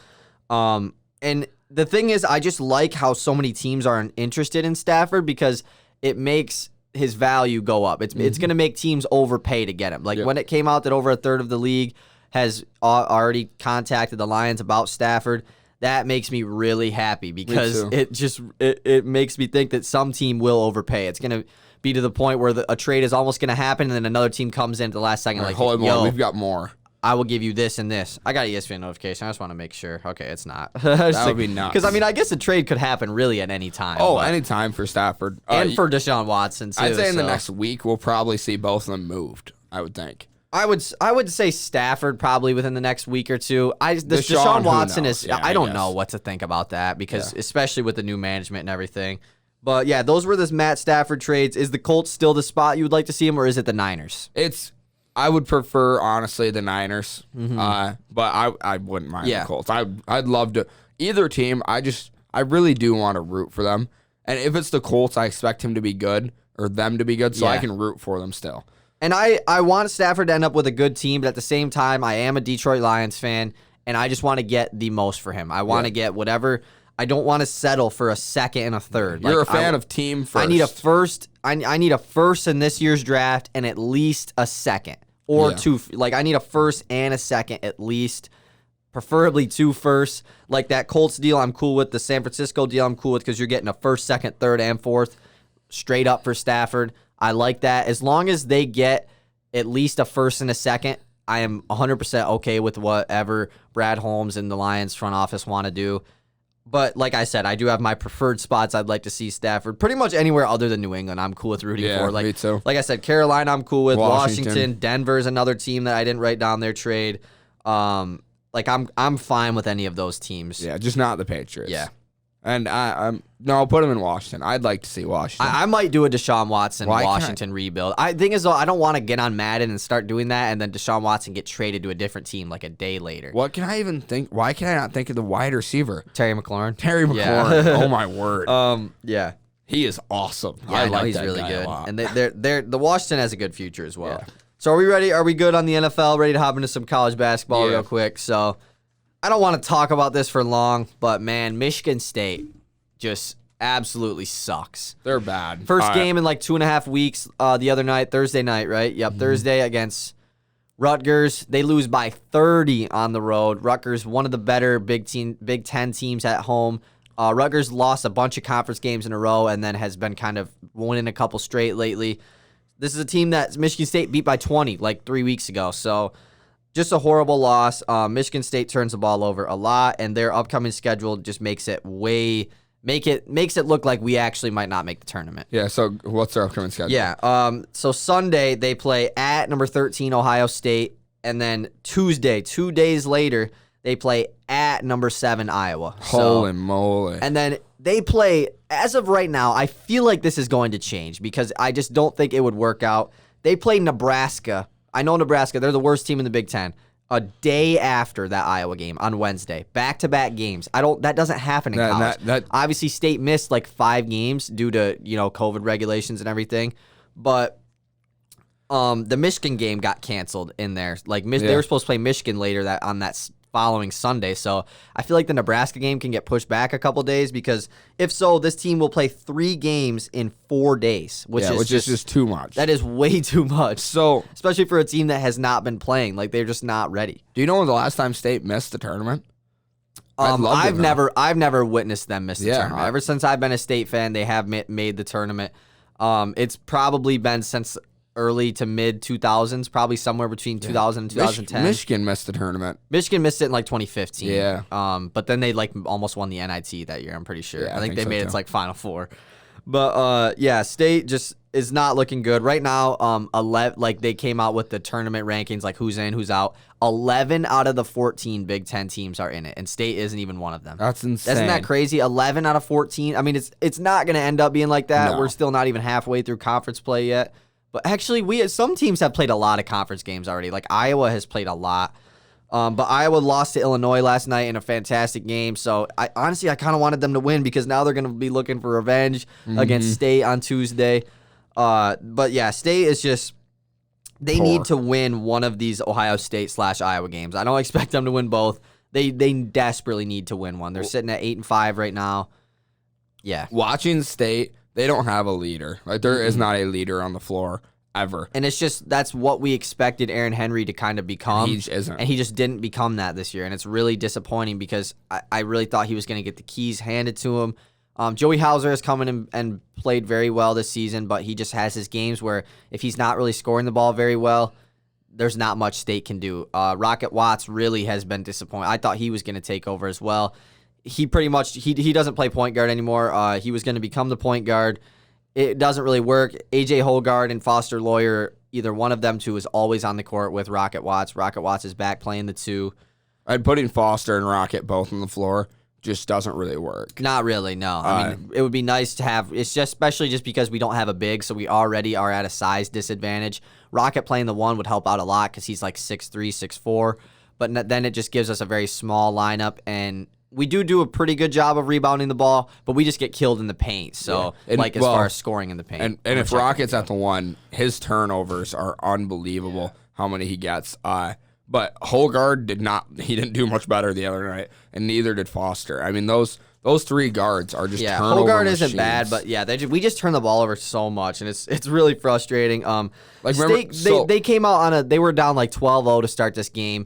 And the thing is, I just like how so many teams are interested in Stafford because it makes his value go up. It's going to make teams overpay to get him. Like when it came out that over 1/3 of the league has already contacted the Lions about Stafford, that makes me really happy because it makes me think that some team will overpay. It's going to be to the point where a trade is almost going to happen, and then another team comes in at the last second like, hold yo, on, we've got more. I will give you this and this. I got an ESPN notification. I just want to make sure. Okay, it's not. That would be nuts. Because, I mean, I guess a trade could happen really at any time. Oh, any time for Stafford. And for Deshaun Watson, too. I'd say in the next week, we'll probably see both of them moved, I would think. I would say Stafford probably within the next week or two. Deshaun Watson is. Yeah, I don't know what to think about that because especially with the new management and everything. But yeah, those were the Matt Stafford trades. Is the Colts still the spot you would like to see him, or is it the Niners? I would prefer honestly the Niners, but I wouldn't mind the Colts. I'd love to either team. I really do want to root for them, and if it's the Colts, I expect him to be good or them to be good, so I can root for them still. And I want Stafford to end up with a good team, but at the same time, I am a Detroit Lions fan, and I just want to get the most for him. I want to get whatever. I don't want to settle for a second and a third. You're a fan of team first. I need a first. I need a first in this year's draft and at least a second or two. Like I need a first and a second at least, preferably 2 firsts. Like that Colts deal, I'm cool with. The San Francisco deal, I'm cool with because you're getting a first, second, third, and fourth straight up for Stafford. I like that. As long as they get at least a first and a second, I am 100% okay with whatever Brad Holmes and the Lions front office want to do. But like I said, I do have my preferred spots I'd like to see Stafford. Pretty much anywhere other than New England, I'm cool with rooting for. Like, me too. Like I said, Carolina, I'm cool with. Washington, Denver's another team that I didn't write down their trade. Like I'm fine with any of those teams. Yeah, just not the Patriots. Yeah. And I'll put him in Washington. I'd like to see Washington. I might do a Deshaun Watson Washington rebuild. Thing is, though, I don't want to get on Madden and start doing that, and then Deshaun Watson get traded to a different team like a day later. What can I even think? Why can I not think of the wide receiver? Terry McLaurin. Yeah. Oh my word. Yeah. He is awesome. Yeah, I like he's that really guy good. A lot. And the Washington has a good future as well. Yeah. So are we ready? Are we good on the NFL? Ready to hop into some college basketball real quick? So I don't want to talk about this for long, but man, Michigan State just absolutely sucks. They're bad. First game in like 2.5 weeks the other night, Thursday night, right? Yep, Thursday against Rutgers. They lose by 30 on the road. Rutgers, one of the better Big Ten teams at home. Rutgers lost a bunch of conference games in a row and then has been kind of winning a couple straight lately. This is a team that Michigan State beat by 20 like 3 weeks ago. So just a horrible loss. Michigan State turns the ball over a lot, and their upcoming schedule just makes it look like we actually might not make the tournament. Yeah, so what's their upcoming schedule? Yeah, so Sunday they play at number 13 Ohio State, and then Tuesday, 2 days later, they play at number 7 Iowa. Holy moly. And then they play, as of right now, I feel like this is going to change because I just don't think it would work out. They play Nebraska. I know Nebraska, they're the worst team in the Big Ten. A day after that Iowa game on Wednesday. Back-to-back games. That doesn't happen in college. Obviously, State missed like 5 games due to, COVID regulations and everything. But the Michigan game got canceled in there. Like they were supposed to play Michigan later on that following Sunday. So I feel like the Nebraska game can get pushed back a couple days because if so, this team will play 3 games in 4 days, which is just too much. That is way too much. So especially for a team that has not been playing, like they're just not ready. Do you know when the last time State missed the tournament? I've never witnessed them miss the tournament. Ever since I've been a State fan, they have made the tournament. It's probably been since early to mid 2000s, probably somewhere between 2000 and 2010. Michigan missed the tournament. Michigan missed it in like 2015. Yeah. But then they like almost won the NIT that year, I'm pretty sure. Yeah, I think they made it to like Final Four. But State just is not looking good right now. 11, like they came out with the tournament rankings, like who's in, who's out. 11 out of the 14 Big Ten teams are in it, and State isn't even one of them. That's insane. Isn't that crazy? 11 out of 14. I mean, it's not going to end up being like that. No. We're still not even halfway through conference play yet. But actually, some teams have played a lot of conference games already. Like Iowa has played a lot. But Iowa lost to Illinois last night in a fantastic game. So I kind of wanted them to win because now they're going to be looking for revenge against State on Tuesday. But yeah, State is just They need to win one of these Ohio State / Iowa games. I don't expect them to win both. They desperately need to win one. They're sitting at 8-5 right now. Yeah. Watching State, they don't have a leader. Like there is not a leader on the floor ever. And it's just that's what we expected Aaron Henry to kind of become. He just isn't. And he just didn't become that this year. And it's really disappointing because I really thought he was going to get the keys handed to him. Joey Hauser has come in and played very well this season, but he just has his games where if he's not really scoring the ball very well, there's not much State can do. Rocket Watts really has been disappointing. I thought he was going to take over as well. He pretty much he doesn't play point guard anymore. He was going to become the point guard. It doesn't really work. AJ Holgard and Foster Lawyer, either one of them two is always on the court with Rocket Watts. Rocket Watts is back playing the two. I'd putting Foster and Rocket both on the floor just doesn't really work. Not really, no. I mean, it would be nice to have. It's just especially just because we don't have a big, so we already are at a size disadvantage. Rocket playing the one would help out a lot because he's like 6'3", 6'4", but then it just gives us a very small lineup, and we do a pretty good job of rebounding the ball, but we just get killed in the paint. So, as far as scoring in the paint. And if Rocket's at the one, his turnovers are unbelievable, how many he gets. But Holgard didn't do much better the other night, and neither did Foster. I mean, those three guards are just turnover Holgard machines. isn't bad, but we just turn the ball over so much, and it's really frustrating. They came out they were down like 12-0 to start this game.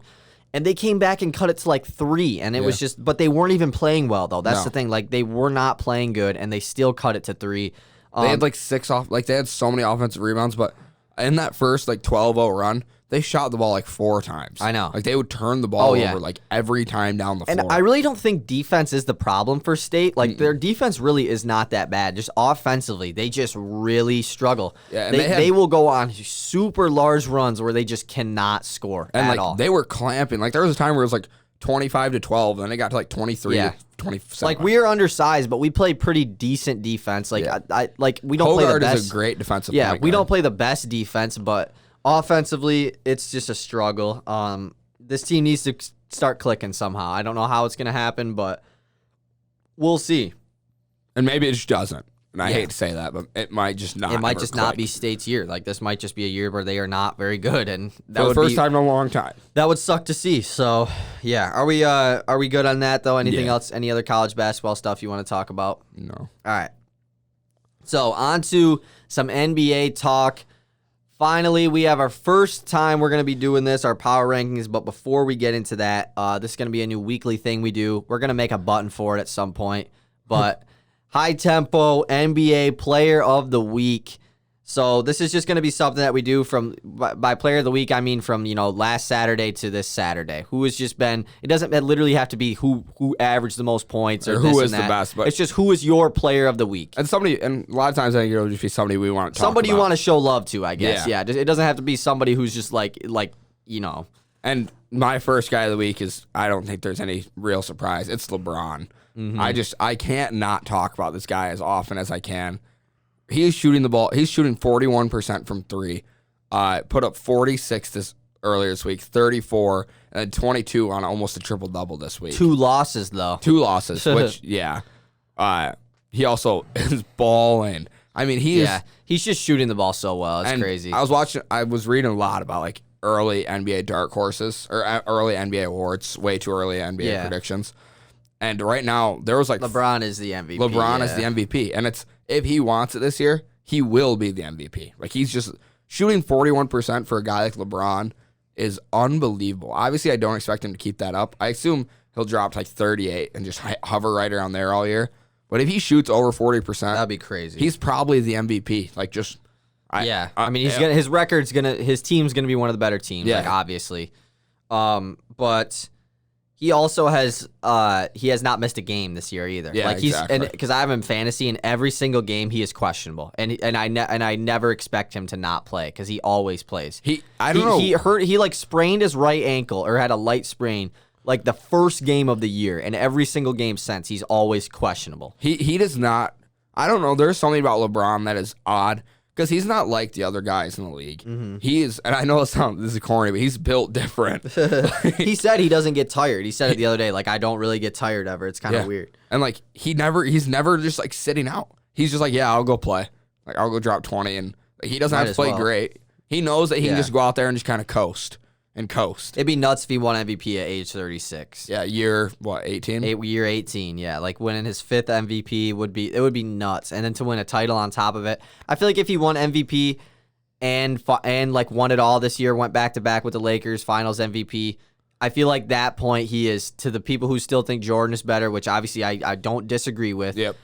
And they came back and cut it to like 3, and it was just, but they weren't even playing well though. That's the thing. Like they were not playing good, and they still cut it to 3. They had like they had so many offensive rebounds, but in that first like 12-0 run, they shot the ball like 4 times. I know. Like they would turn the ball over like every time down the floor. And I really don't think defense is the problem for State. Like their defense really is not that bad. Just offensively, they just really struggle. Yeah, and they will go on super large runs where they just cannot score at all. They were clamping. Like there was a time where it was like 25-12, then they got to like 23-27. Like we are undersized, but we play pretty decent defense. Like we don't play the best. Holgard is a great defensive. Yeah, we don't play the best defense, but offensively, it's just a struggle. This team needs to start clicking somehow. I don't know how it's going to happen, but we'll see. And maybe it just doesn't. And I hate to say that, but it might just not. It might just not be State's year. Like this might just be a year where they are not very good, and that for would the first time in a long time. That would suck to see. So yeah, are we good on that though? Anything else? Any other college basketball stuff you want to talk about? No. All right. So on to some NBA talk. Finally, we have our first time we're going to be doing this, our power rankings. But before we get into that, this is going to be a new weekly thing we do. We're going to make a button for it at some point. But high tempo NBA player of the week. So this is just going to be something that we do from by player of the week. I mean from last Saturday to this Saturday. Who has just been? It doesn't literally have to be who averaged the most points or who this is and that. The best. But it's just who is your player of the week. And a lot of times I think it'll just be somebody we want to talk somebody about. you want to show love to, I guess. Yeah. It doesn't have to be somebody who's just like. And my first guy of the week is, I don't think there's any real surprise. It's LeBron. Mm-hmm. I can't not talk about this guy as often as I can. He's shooting the ball. He's shooting 41% from 3. Put up 46 earlier this week, 34, and 22 on almost a triple-double this week. 2 losses, though. 2 losses, which, he also is balling. I mean, he's just shooting the ball so well. It's crazy. I was reading a lot about, like, early NBA dark horses, or early NBA awards, way too early NBA predictions. And right now, there was like... LeBron is the MVP. LeBron is the MVP. And if he wants it this year, he will be the MVP. Like, he's just... Shooting 41% for a guy like LeBron is unbelievable. Obviously, I don't expect him to keep that up. I assume he'll drop to like 38 and just hover right around there all year. But if he shoots over 40%... That'd be crazy. He's probably the MVP. Like, just... I mean, his record's his team's gonna be one of the better teams, like obviously. But he also has not missed a game this year either. Yeah, like exactly. Because I have him in fantasy, and every single game he is questionable, and I never expect him to not play because he always plays. He like sprained his right ankle or had a light sprain like the first game of the year, and every single game since he's always questionable. He does not. I don't know. There's something about LeBron that is odd. Because he's not like the other guys in the league. Mm-hmm. He is, and I know this is corny, but he's built different. He said he doesn't get tired. He said it the other day, like, I don't really get tired ever. It's kind of weird. And, like, he's never just, like, sitting out. He's just like, I'll go play. Like, I'll go drop 20. And he doesn't have to play great. He knows that he can Yeah. just go out there and just kind of coast. It'd be nuts if he won MVP at age 36. Yeah, year, 18? Year 18, yeah. Like winning his 5th MVP would be nuts. And then to win a title on top of it. I feel like if he won MVP and like won it all this year, went back-to-back with the Lakers, finals MVP, I feel like that point he is, to the people who still think Jordan is better, which obviously I don't disagree with. Yep.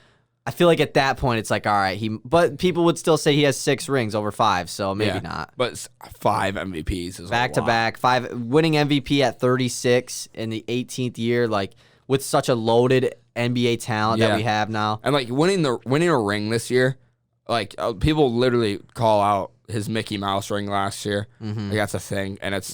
I feel like at that point it's like, all right, but people would still say he has 6 rings over 5, so maybe not. But 5 MVPs is Back to back, 5 winning MVP at 36 in the 18th year, like with such a loaded NBA talent that we have now. And like winning a ring this year, like people literally call out his Mickey Mouse ring last year. Like that's a thing, and it's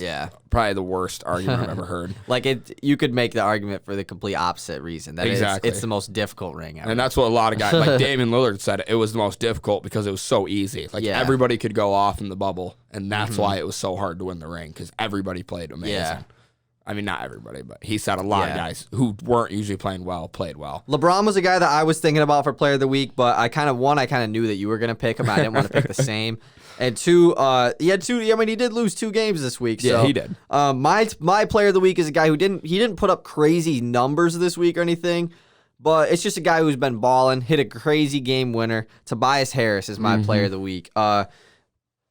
probably the worst argument I've ever heard. Like you could make the argument for the complete opposite reason. That exactly. It's the most difficult ring ever. And that's what a lot of guys, like Damian Lillard said, it was the most difficult because it was so easy. Like everybody could go off in the bubble, and that's why it was so hard to win the ring, because everybody played amazing. Yeah. I mean, not everybody, but he said a lot of guys who weren't usually playing well played well. LeBron was a guy that I was thinking about for Player of the Week, but I kind of knew that you were going to pick him. I didn't want to pick the same. And 2, he had 2. I mean, he did lose 2 games this week. So, yeah, he did. My Player of the Week is a guy who didn't put up crazy numbers this week or anything, but it's just a guy who's been balling, hit a crazy game winner. Tobias Harris is my Player of the Week.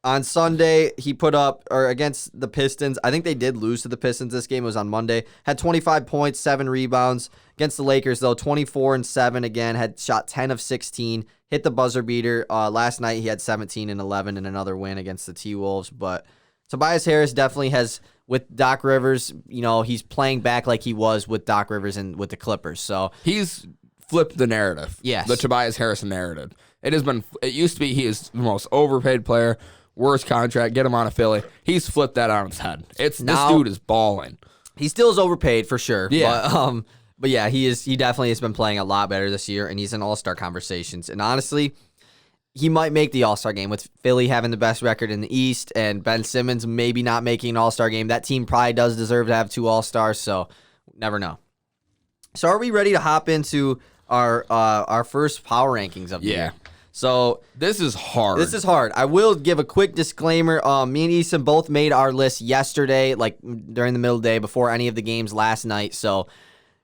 On Sunday, he put up, or against the Pistons, I think they did lose to the Pistons this game. It was on Monday. Had 25 points, 7 rebounds. Against the Lakers, though, 24 and 7 again. Had shot 10 of 16. Hit the buzzer beater. Last night, he had 17 and 11 in another win against the T-Wolves. But Tobias Harris definitely has, with Doc Rivers, he's playing back like he was with Doc Rivers and with the Clippers. So he's flipped the narrative. Yes. The Tobias Harris narrative. It used to be he is the most overpaid player. Worst contract, get him on a Philly. He's flipped that on its head. This dude is balling. He still is overpaid for sure. Yeah. But yeah, he definitely has been playing a lot better this year, and he's in All-Star conversations. And honestly, he might make the All-Star game with Philly having the best record in the East and Ben Simmons maybe not making an All-Star game. That team probably does deserve to have 2 All-Stars, so never know. So are we ready to hop into our first power rankings of the year? So this is hard. I will give a quick disclaimer. Me and Easton both made our list yesterday, like during the middle of the day before any of the games last night. So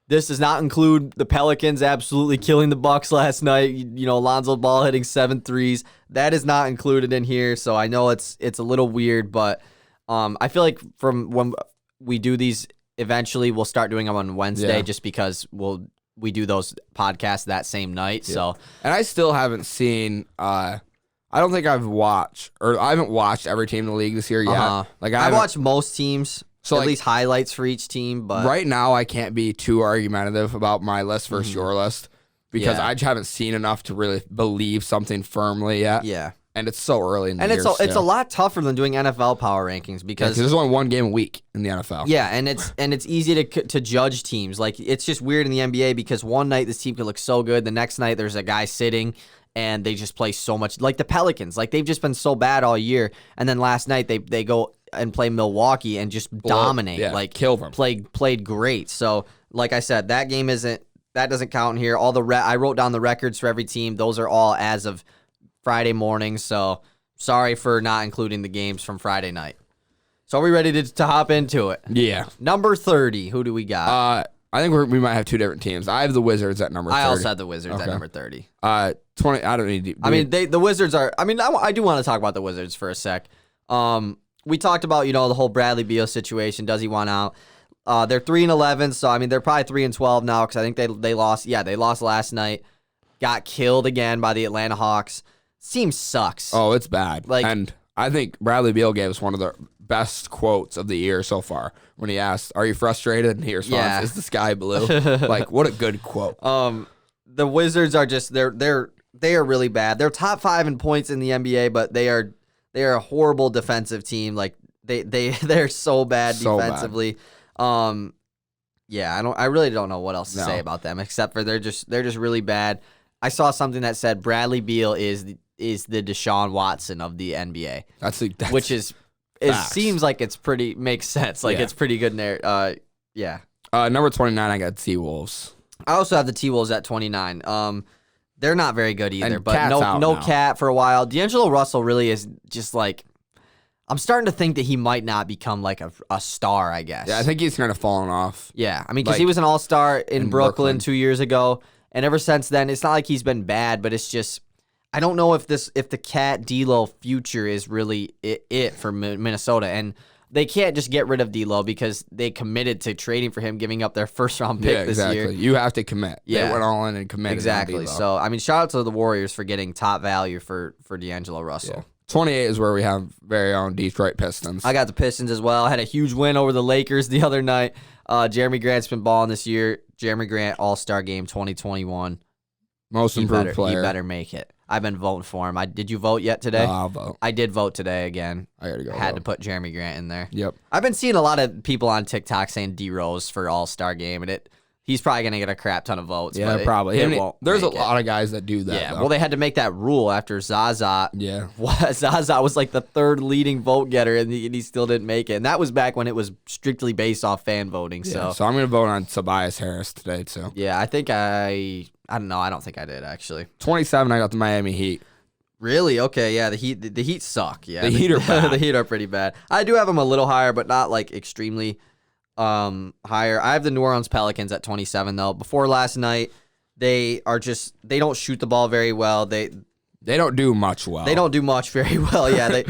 this does not include the Pelicans absolutely killing the Bucks last night. Lonzo Ball hitting 7 threes. That is not included in here. So I know it's a little weird, but I feel like from when we do these, eventually we'll start doing them on Wednesday, just because we do those podcasts that same night. Yeah. So, and I still haven't seen. I don't think I haven't watched every team in the league this year yet. Like I've watched most teams, so at least highlights for each team. But right now, I can't be too argumentative about my list versus your list because I just haven't seen enough to really believe something firmly yet. Yeah. And it's so early in the year. And it's a lot tougher than doing NFL power rankings because there's only 1 game a week in the NFL. Yeah, and it's easy to judge teams. Like it's just weird in the NBA because one night this team could look so good, the next night there's a guy sitting and they just play so much. Like the Pelicans, like they've just been so bad all year, and then last night they go and play Milwaukee and just dominate, like kill them. Played great. So like I said, that doesn't count in here. All I wrote down the records for every team. Those are all as of Friday morning, so sorry for not including the games from Friday night. So are we ready to hop into it? Yeah. Number 30, who do we got? I think we might have 2 different teams. I have the Wizards at number 30. I also had the Wizards at number 30. 20, I don't need to... the Wizards are... I do want to talk about the Wizards for a sec. We talked about, the whole Bradley Beal situation. Does he want out? They're 3-11, so, they're probably 3-12 now because I think they lost. Yeah, they lost last night. Got killed again by the Atlanta Hawks. Team sucks. Oh, it's bad. And I think Bradley Beal gave us one of the best quotes of the year so far when he asked, "Are you frustrated?" And he responds, "Is the sky blue?" Like, what a good quote. The Wizards are just they are really bad. They're top 5 in points in the NBA, but they are a horrible defensive team. Like they're so bad defensively. Bad. I really don't know what else to say about them except for they're just really bad. I saw something that said Bradley Beal is the Deshaun Watson of the NBA. That's which is it facts. Seems like it's pretty makes sense. Like it's pretty good in there. Number 29, I got T-Wolves. I also have the T-Wolves at 29. They're not very good either. And but no Cat for a while. D'Angelo Russell really is just like I'm starting to think that he might not become like a star, I guess. Yeah, I think he's kind of fallen off. Yeah, I mean, because he was an all-star in Brooklyn 2 years ago, and ever since then, it's not like he's been bad, but it's just, I don't know if the Cat D'Lo future is really it for Minnesota, and they can't just get rid of D'Lo because they committed to trading for him, giving up their first-round pick this year. You have to commit. Yeah. They went all in and committed. Exactly. So, I mean, shout out to the Warriors for getting top value for D'Angelo Russell. Yeah. 28 is where we have very own Detroit Pistons. I got the Pistons as well. I had a huge win over the Lakers the other night. Jeremy Grant's been balling this year. Jeremy Grant All-Star Game 2021. Most improved player. He better make it. I've been voting for him. Did you vote yet today? I'll vote. I did vote today again. I gotta go. Had to put Jeremy Grant in there. Yep. I've been seeing a lot of people on TikTok saying D-Rose for All-Star Game, and he's probably going to get a crap ton of votes. Yeah, but probably. There's a lot lot of guys that do that. Yeah, though. well, they had to make that rule after Zaza. Yeah. Zaza was like the third leading vote getter, and he still didn't make it. And that was back when it was strictly based off fan voting. Yeah, so I'm going to vote on Tobias Harris today, too. Yeah, I think I don't know. I don't think I did, actually. 27, I got the Miami Heat. Really? Okay, yeah, the Heat suck. Yeah, the Heat are bad. The Heat are pretty bad. I do have them a little higher, but not like extremely higher. I have the New Orleans Pelicans at 27 though. Before last night, they don't shoot the ball very well. They don't do much well. They don't do much very well. Yeah,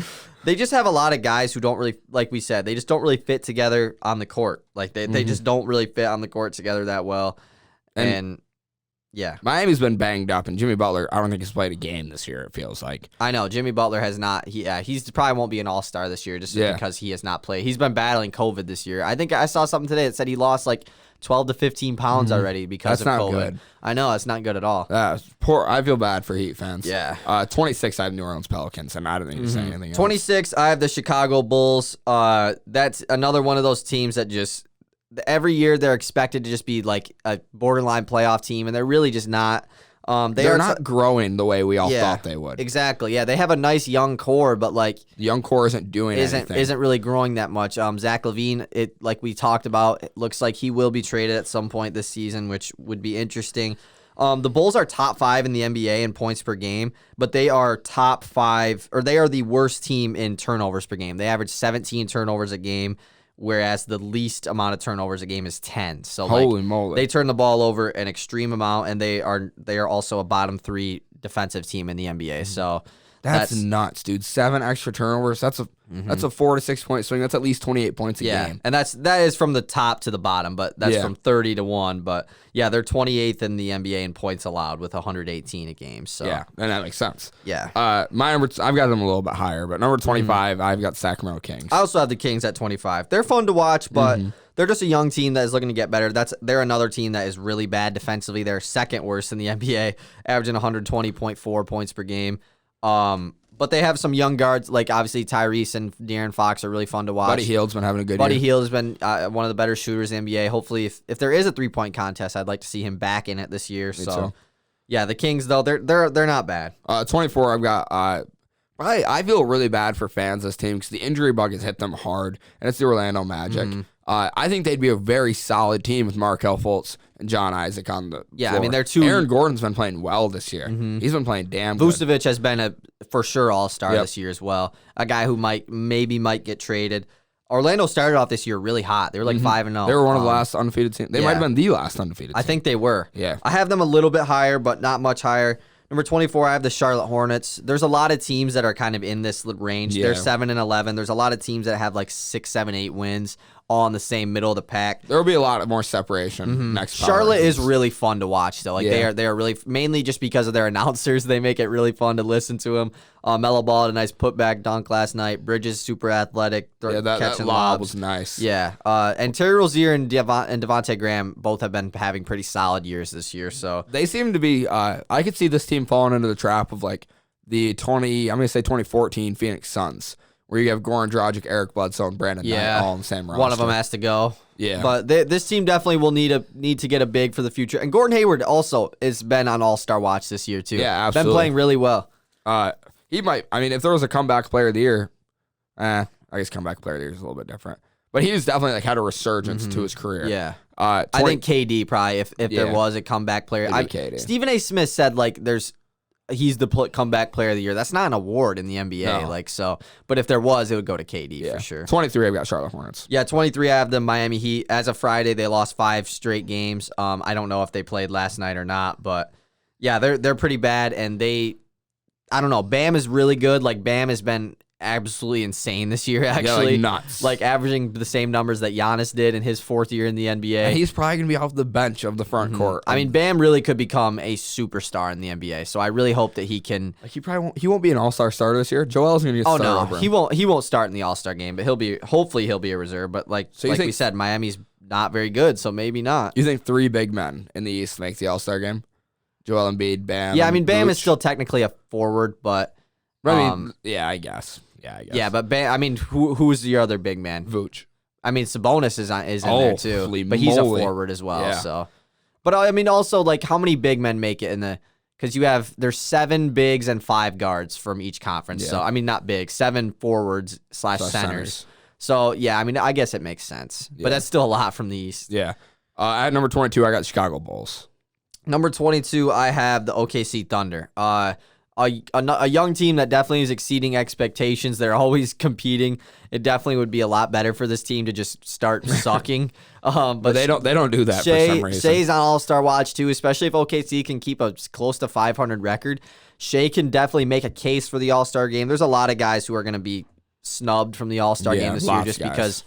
they just have a lot of guys who don't really, like we said, they just don't really fit together on the court. Like they just don't really fit on the court together that well. And yeah, Miami's been banged up, and Jimmy Butler, I don't think he's played a game this year. It feels like. I know Jimmy Butler has not. He's probably won't be an All-Star this year just because he has not played. He's been battling COVID this year. I think I saw something today that said he lost like 12 to 15 pounds already because of COVID. Good. I know it's not good at all. Poor. I feel bad for Heat fans. Yeah. 26, I have New Orleans Pelicans, and I don't need to say anything else. 26, I have the Chicago Bulls. That's another one of those teams that just. Every year they're expected to just be like a borderline playoff team, and they're really just not. They're not growing the way we all thought they would. Exactly. Yeah, they have a nice young core, but like the young core isn't doing anything. Isn't really growing that much. Zach LaVine, like we talked about, it looks like he will be traded at some point this season, which would be interesting. The Bulls are top 5 in the NBA in points per game, but they are top 5, or they are the worst team in turnovers per game. They average 17 turnovers a game, whereas the least amount of turnovers a game is 10. So holy moly, they turn the ball over an extreme amount, and they are also a bottom 3 defensive team in the NBA. So that's nuts, dude. 7 extra turnovers. That's a 4 to 6 point swing. That's at least 28 points a game. And that is from the top to the bottom, but that's from 30 to 1. But yeah, they're 28th in the NBA in points allowed with 118 a game. So yeah, and that makes sense. Yeah. My number, I've got them a little bit higher, but number 25, I've got Sacramento Kings. I also have the Kings at 25. They're fun to watch, but they're just a young team that is looking to get better. They're another team that is really bad defensively. They're second worst in the NBA, averaging 120.4 points per game. But they have some young guards, like obviously Tyrese and De'Aaron Fox are really fun to watch. Buddy Hield's been having a good year. Buddy Hield has been one of the better shooters in the NBA. Hopefully, if there is a 3-point contest, I'd like to see him back in it this year. So, yeah, the Kings though they're not bad. 24, I've got. I feel really bad for fans of this team because the injury bug has hit them hard, and it's the Orlando Magic. I think they'd be a very solid team with Markelle Fultz and John Isaac on the floor. I mean, they're two. Aaron Gordon's been playing well this year. He's been playing damn good. Vucevic has been a for sure all-star this year as well. A guy who might get traded. Orlando started off this year really hot. They were like 5-0. They were one of the last undefeated teams. They might have been the last undefeated team. I think they were. Yeah. I have them a little bit higher, but not much higher. Number 24, I have the Charlotte Hornets. There's a lot of teams that are kind of in this range. Yeah. They're 7-11. There's a lot of teams that have like 6, 7, 8 wins, all in the same middle of the pack. There will be a lot more separation next. Charlotte is really fun to watch, though. Like they are really mainly just because of their announcers. They make it really fun to listen to them. Melo Ball had a nice putback dunk last night. Bridges super athletic. That lob was nice. Yeah, and Terry Rozier and Devontae Graham both have been having pretty solid years this year. So they seem to be. I could see this team falling into the trap of like the 2014 Phoenix Suns, where you have Goran Dragic, Eric Bledsoe, and Brandon Knight all in the same roster. One of them has to go. Yeah. But this team definitely will need to get a big for the future. And Gordon Hayward also has been on All-Star watch this year, too. Yeah, absolutely. Been playing really well. He might. I mean, if there was a comeback player of the year, I guess comeback player of the year is a little bit different. But he's definitely like had a resurgence to his career. Yeah. I think KD probably, if there was a comeback player. KD. Stephen A. Smith said like he's the comeback player of the year. That's not an award in the NBA. No. But if there was, it would go to KD for sure. 23, I've got Charlotte Hornets. Yeah, 23, I have the Miami Heat. As of Friday, they lost 5 straight games. I don't know if they played last night or not, but yeah, they're pretty bad, and I don't know. Bam is really good. Like, Bam has been absolutely insane this year, actually. Yeah, nuts. Like, averaging the same numbers that Giannis did in his 4th year in the NBA. And he's probably going to be off the bench of the front court. I mean, Bam really could become a superstar in the NBA, so I really hope that he can. Like, he won't be an all-star starter this year. Joel's going to be a starter over him. He won't start in the All-Star game, but hopefully he'll be a reserve. But we said, Miami's not very good, so maybe not. You think 3 big men in the East make the All-Star game? Joel Embiid, Bam. Yeah, I mean, Bam Vooch. is still technically a forward, but I mean, I guess. Yeah, but Bam, I mean, who's your other big man? Vooch. I mean, Sabonis is in there too, but he's a forward as well. Yeah. So, but I mean, also, like, how many big men make it in the? Because there's 7 bigs and 5 guards from each conference. Yeah. So I mean, not big, 7 forwards / centers. So yeah, I mean, I guess it makes sense, but that's still a lot from the East. Yeah. At number 22, I got Chicago Bulls. Number 22, I have the OKC Thunder. A young team that definitely is exceeding expectations. They're always competing. It definitely would be a lot better for this team to just start sucking. But they don't do that for some reason. Shea's on All-Star watch too, especially if OKC can keep a close to 500 record. Shea can definitely make a case for the All-Star game. There's a lot of guys who are going to be snubbed from the All-Star game this year just because.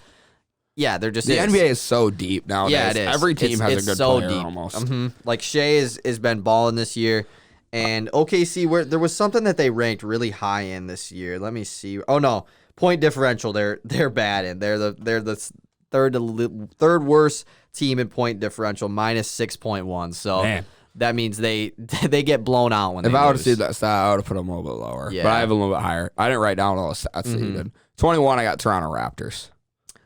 Yeah, they're just the NBA is so deep nowadays. Yeah, it is. Every team has a good player deep. almost. Like, Shea has been balling this year. And OKC, there was something that they ranked really high in this year. Let me see. Oh no, point differential. They're bad in. They're the third worst team in point differential, -6.1. So that means they get blown out when. If they I would lose. have seen that stat, I would have put them a little bit lower. Yeah. But I have a little bit higher. I didn't write down all the stats that you did. 21, I got Toronto Raptors.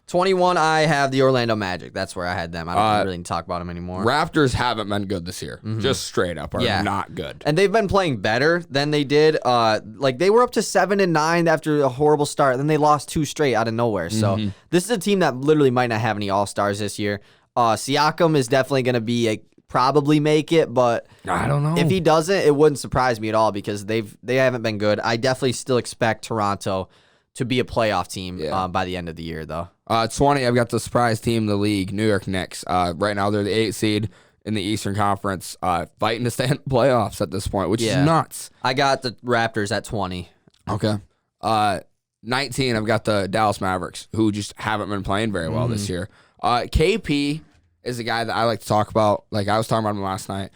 21, I have the Orlando Magic. That's where I had them. I don't really need to talk about them anymore. Raptors haven't been good this year. Just straight up are not good. And they've been playing better than they did. Like, they were up to 7-9 after a horrible start. Then they lost 2 straight out of nowhere. So this is a team that literally might not have any All-Stars this year. Siakam is definitely going to probably make it, but I don't know. If he doesn't, it wouldn't surprise me at all because they haven't been good. I definitely still expect Toronto to be a playoff team by the end of the year, though. 20, I've got the surprise team in the league, New York Knicks. Right now, they're the 8th seed in the Eastern Conference, fighting to stay in the playoffs at this point, which is nuts. I got the Raptors at 20. Okay. 19, I've got the Dallas Mavericks, who just haven't been playing very well this year. KP is a guy that I like to talk about. Like, I was talking about him last night.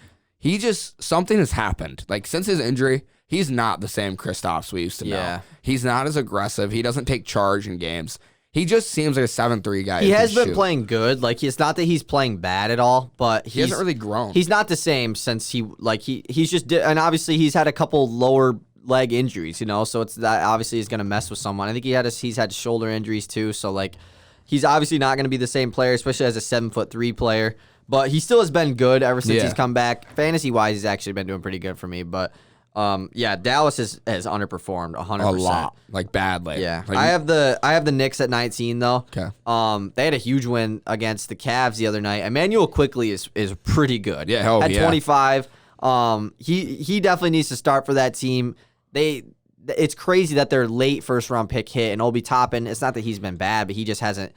Something has happened. Like, since his injury, he's not the same Kristaps we used to know. He's not as aggressive. He doesn't take charge in games. He just seems like a 7-3 guy. He has been playing good. Like, it's not that he's playing bad at all, but he hasn't really grown. He's not the same since he's just, and obviously he's had a couple lower leg injuries, so it's that obviously he's going to mess with someone. I think he's had shoulder injuries too, so like he's obviously not going to be the same player, especially as a 7'3" player. But he still has been good ever since he's come back. Fantasy wise, he's actually been doing pretty good for me, but. Dallas has underperformed 100%. A lot, like badly. Yeah, like, I have the Knicks at 19 though. Okay. They had a huge win against the Cavs the other night. Emmanuel Quickley is pretty good. Yeah, at 25. He definitely needs to start for that team. It's crazy that their late first round pick hit and Obi Toppin. It's not that he's been bad, but he just hasn't.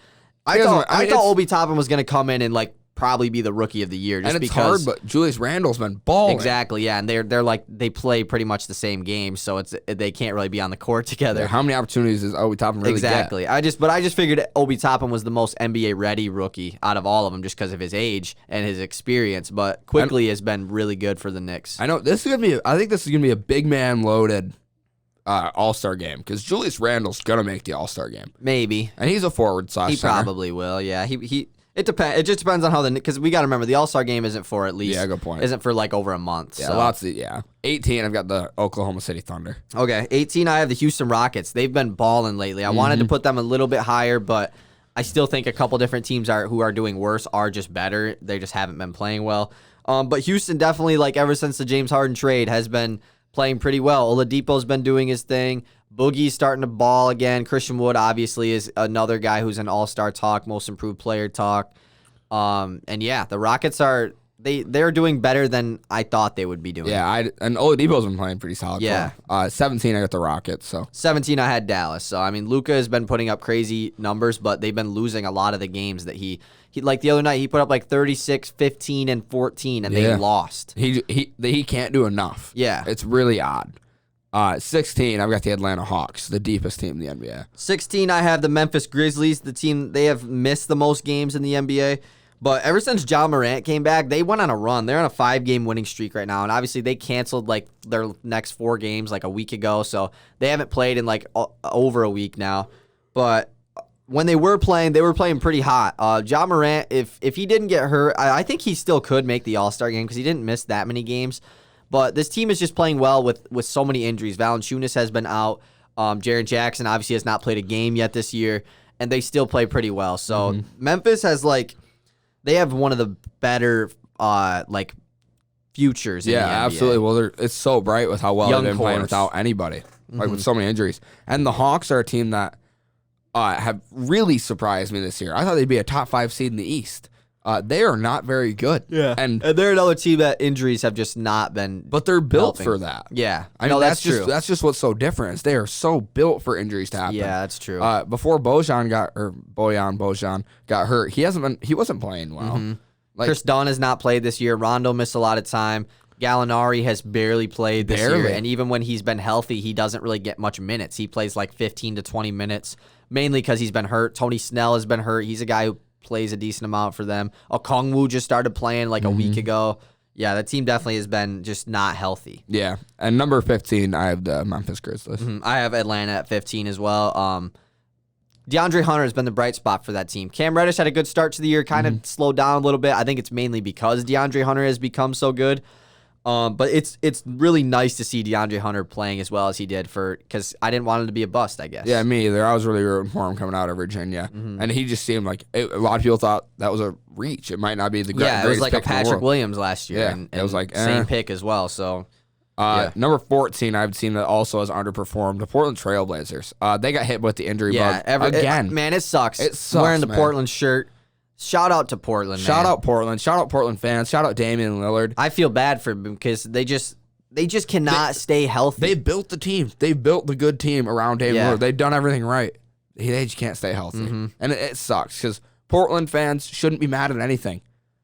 I thought Obi Toppin was going to come in and probably be the rookie of the year just and it's because hard, but Julius Randle's been balling. Exactly, yeah, and they play pretty much the same game, so they can't really be on the court together. Yeah, how many opportunities does Obi Toppin really exactly. get? I just figured Obi Toppin was the most NBA ready rookie out of all of them just because of his age and his experience, but Quickly has been really good for the Knicks. I know I think this is gonna be a big man loaded All-Star game because Julius Randle's gonna make the All-Star game. Maybe. And he's a forward / He center. probably will. Yeah. It depends. It just depends on how because we got to remember the All-Star game isn't for at least good point. Isn't for over a month. Yeah, so. 18, I've got the Oklahoma City Thunder. Okay, 18, I have the Houston Rockets. They've been balling lately. I wanted to put them a little bit higher, but I still think a couple different teams who are doing worse are just better. They just haven't been playing well. But Houston definitely, ever since the James Harden trade, has been playing pretty well. Oladipo's been doing his thing. Boogie's starting to ball again. Christian Wood obviously is another guy who's an all-star talk, most improved player talk. And yeah, the Rockets they're doing better than I thought they would be doing. Yeah, and Oladipo's been playing pretty solid. Yeah. 17, I got the Rockets. So 17, I had Dallas. So I mean, Luka has been putting up crazy numbers, but they've been losing a lot of the games that he like the other night. He put up like 36, 15, and 14, and they lost. He can't do enough. Yeah, it's really odd. 16, I've got the Atlanta Hawks, the deepest team in the NBA. 16, I have the Memphis Grizzlies, the team they have missed the most games in the NBA. But ever since John Morant came back, they went on a run. They're on a 5-game winning streak right now, and obviously they canceled like their next 4 games like a week ago, so they haven't played in like over a week now. But when they were playing pretty hot. John Morant, if he didn't get hurt, I think he still could make the All-Star game because he didn't miss that many games. But this team is just playing well with so many injuries. Valanciunas has been out. Jaren Jackson obviously has not played a game yet this year, and they still play pretty well. So Memphis has they have one of the better futures. In the NBA. Absolutely. Well, it's so bright with how well Young they've been playing cores. without anybody, with so many injuries. And the Hawks are a team that have really surprised me this year. I thought they'd be a top 5 seed in the East. They are not very good. Yeah, and they're another team that injuries have just not been. But they're built helping. for that. Yeah, I mean that's true. true. That's just what's so different. Is they are so built for injuries to happen. Yeah, that's true. Before Bojan got hurt, he wasn't playing well. Chris Dunn has not played this year. Rondo missed a lot of time. Gallinari has barely played this year, and even when he's been healthy, he doesn't really get much minutes. He plays like 15 to 20 minutes, mainly because he's been hurt. Tony Snell has been hurt. He's a guy who plays a decent amount for them. Okongwu just started playing like a week ago. Yeah, that team definitely has been just not healthy. Yeah, and number 15, I have the Memphis Grizzlies. I have Atlanta at 15 as well. DeAndre Hunter has been the bright spot for that team. Cam Reddish had a good start to the year, kind of slowed down a little bit. I think it's mainly because DeAndre Hunter has become so good. But it's really nice to see DeAndre Hunter playing as well as he did because I didn't want him to be a bust, I guess. Yeah, me either. I was really rooting for him coming out of Virginia. And he just seemed like a lot of people thought that was a reach. It might not be the greatest it was like a pick in the Patrick world. Williams last year. Yeah, and it was like same pick as well. So number 14, I've seen that also has underperformed. The Portland Trailblazers. They got hit with the injury bug again. Man, it sucks. It sucks, wearing the man. Portland shirt. Shout out to Portland, man. Shout out Portland. Shout out Portland fans. Shout out Damian Lillard. I feel bad for them because they just cannot stay healthy. They built the team. They built the good team around Damian Lillard. They've done everything right. They just can't stay healthy. And it sucks because Portland fans shouldn't be mad at anything.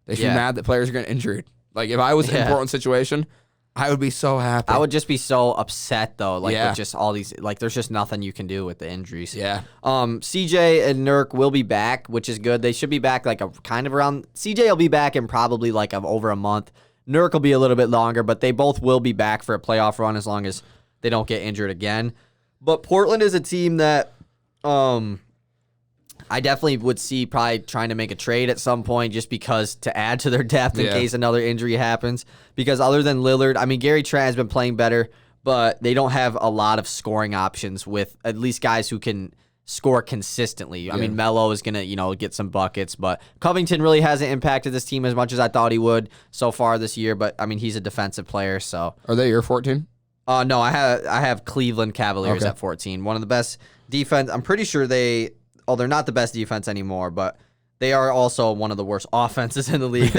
They should be mad that players are getting injured. Like, if I was in Portland's situation, I would be so happy. I would just be so upset though, with just all these, there's just nothing you can do with the injuries. Yeah. CJ and Nurk will be back, which is good. They should be back CJ will be back in probably over a month. Nurk will be a little bit longer, but they both will be back for a playoff run as long as they don't get injured again. But Portland is a team that I definitely would see probably trying to make a trade at some point just because to add to their depth in case another injury happens. Because other than Lillard, I mean, Gary Trent has been playing better, but they don't have a lot of scoring options with at least guys who can score consistently. Yeah. I mean, Melo is going to, get some buckets, but Covington really hasn't impacted this team as much as I thought he would so far this year. But, I mean, he's a defensive player, so. Are they your 14? No, I have Cleveland Cavaliers at 14. One of the best defense. I'm pretty sure they're not the best defense anymore, but they are also one of the worst offenses in the league.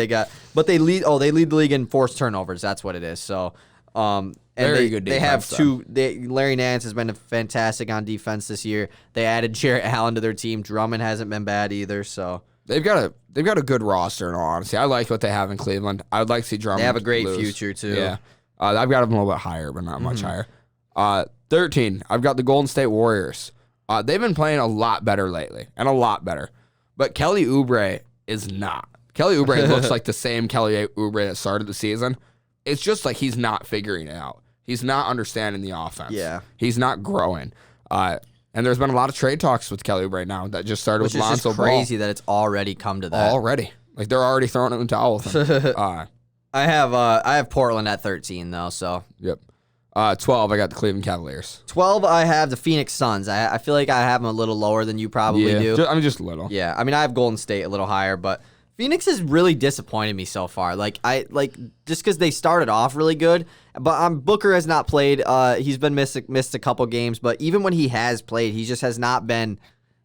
But they lead the league in forced turnovers. That's what it is. So, and very good defense. They have Larry Nance has been fantastic on defense this year. They added Jarrett Allen to their team. Drummond hasn't been bad either. So they've got a good roster. In all honesty, I like what they have in Cleveland. I would like to see Drummond. They have a great lose. future too. Yeah, I've got them a little bit higher, but not much higher. 13. I've got the Golden State Warriors. They've been playing a lot better lately, and a lot better. But Kelly Oubre is not. Kelly Oubre looks like the same Kelly Oubre that started the season. It's just like he's not figuring it out. He's not understanding the offense. Yeah. He's not growing. And there's been a lot of trade talks with Kelly Oubre now that just started with Lonzo Ball. Which is just crazy that it's already come to that. Already. Like, they're already throwing it in the towel with him. I have Portland at 13, though, so. Yep. 12, I got the Cleveland Cavaliers. 12, I have the Phoenix Suns. I feel like I have them a little lower than you probably do. Just a little. Yeah, I mean, I have Golden State a little higher, but Phoenix has really disappointed me so far. Just because they started off really good, but Booker has not played. He's been missed a couple games, but even when he has played, he just has not been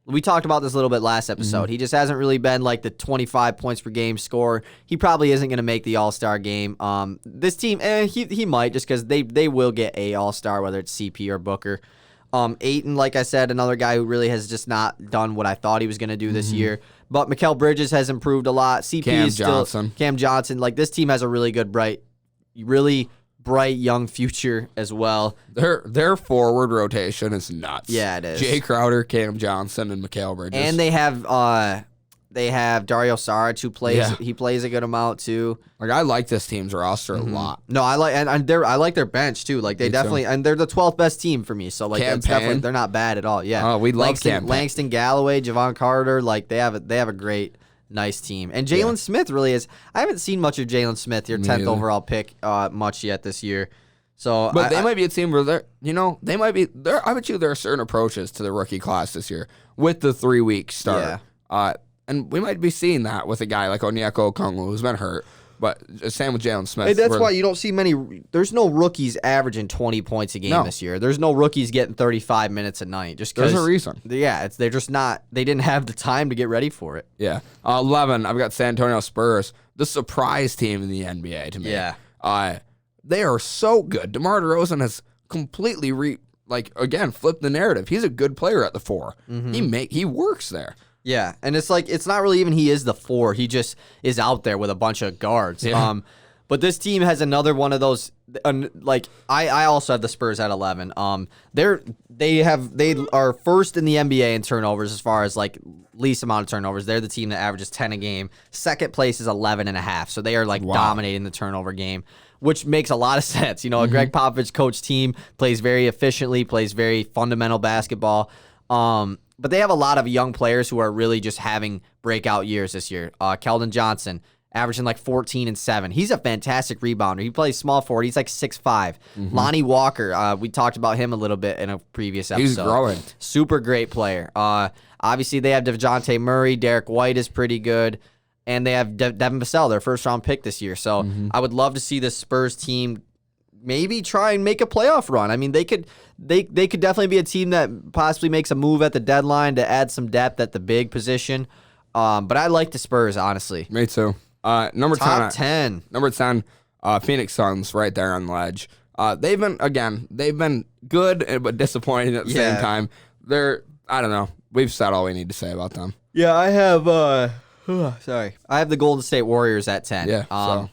we talked about this a little bit last episode. He just hasn't really been like the 25 points per game scorer. He probably isn't going to make the All-Star game. This team, he might, just because they will get a All-Star, whether it's CP or Booker. Ayton, like I said, another guy who really has just not done what I thought he was going to do this year. But Mikal Bridges has improved a lot. CP is still Cam Johnson. Like, this team has a really good, really bright young future as well. Their forward rotation is nuts. Yeah, it is. Jay Crowder, Cam Johnson, and Mikal Bridges. And they have Dario Saric, who plays a good amount too. Like, I like this team's roster a lot. No, I like their bench too. Like, they definitely and they're the 12th best team for me. So like that's definitely, they're not bad at all. Yeah. Oh, we love Campaign. Langston Galloway, Javon Carter, like they have a great nice team. And Jalen Smith really is. I haven't seen much of Jalen Smith, your 10th overall pick, much yet this year. So, but they might be a team where they might be there. I bet you there are certain approaches to the rookie class this year with the 3-week start. Yeah. And we might be seeing that with a guy like Onyeka Okongwu, who's been hurt. But same with Jalen Smith. Hey, that's why you don't see many. There's no rookies averaging 20 points a game this year. There's no rookies getting 35 minutes a night. Just because. There's a reason. Yeah, they're just not. They didn't have the time to get ready for it. Yeah. 11. I've got San Antonio Spurs, the surprise team in the NBA to me. Yeah. They are so good. DeMar DeRozan has completely flipped the narrative. He's a good player at the 4. He works there. Yeah, and it's like, it's not really even he is the 4. He just is out there with a bunch of guards. Yeah. But this team has another one of those. I also have the Spurs at 11. They are first in the NBA in turnovers as far as like least amount of turnovers. They're the team that averages 10 a game. Second place is 11.5. So they are dominating the turnover game, which makes a lot of sense. You know, a Greg Popovich coach team plays very efficiently, plays very fundamental basketball. But they have a lot of young players who are really just having breakout years this year. Keldon Johnson, averaging like 14 and 7. He's a fantastic rebounder. He plays small forward. He's like 6'5". Lonnie Walker, we talked about him a little bit in a previous episode. He's growing. Super great player. Obviously, they have DeJounte Murray. Derek White is pretty good. And they have Devin Vassell, their first-round pick this year. So I would love to see this Spurs team maybe try and make a playoff run. I mean, they could definitely be a team that possibly makes a move at the deadline to add some depth at the big position. But I like the Spurs, honestly. Me too. Number Top 10. Number 10, Phoenix Suns, right there on the ledge. They've been good but disappointing at the same time. I don't know. We've said all we need to say about them. Yeah, I have. I have the Golden State Warriors at 10. Yeah.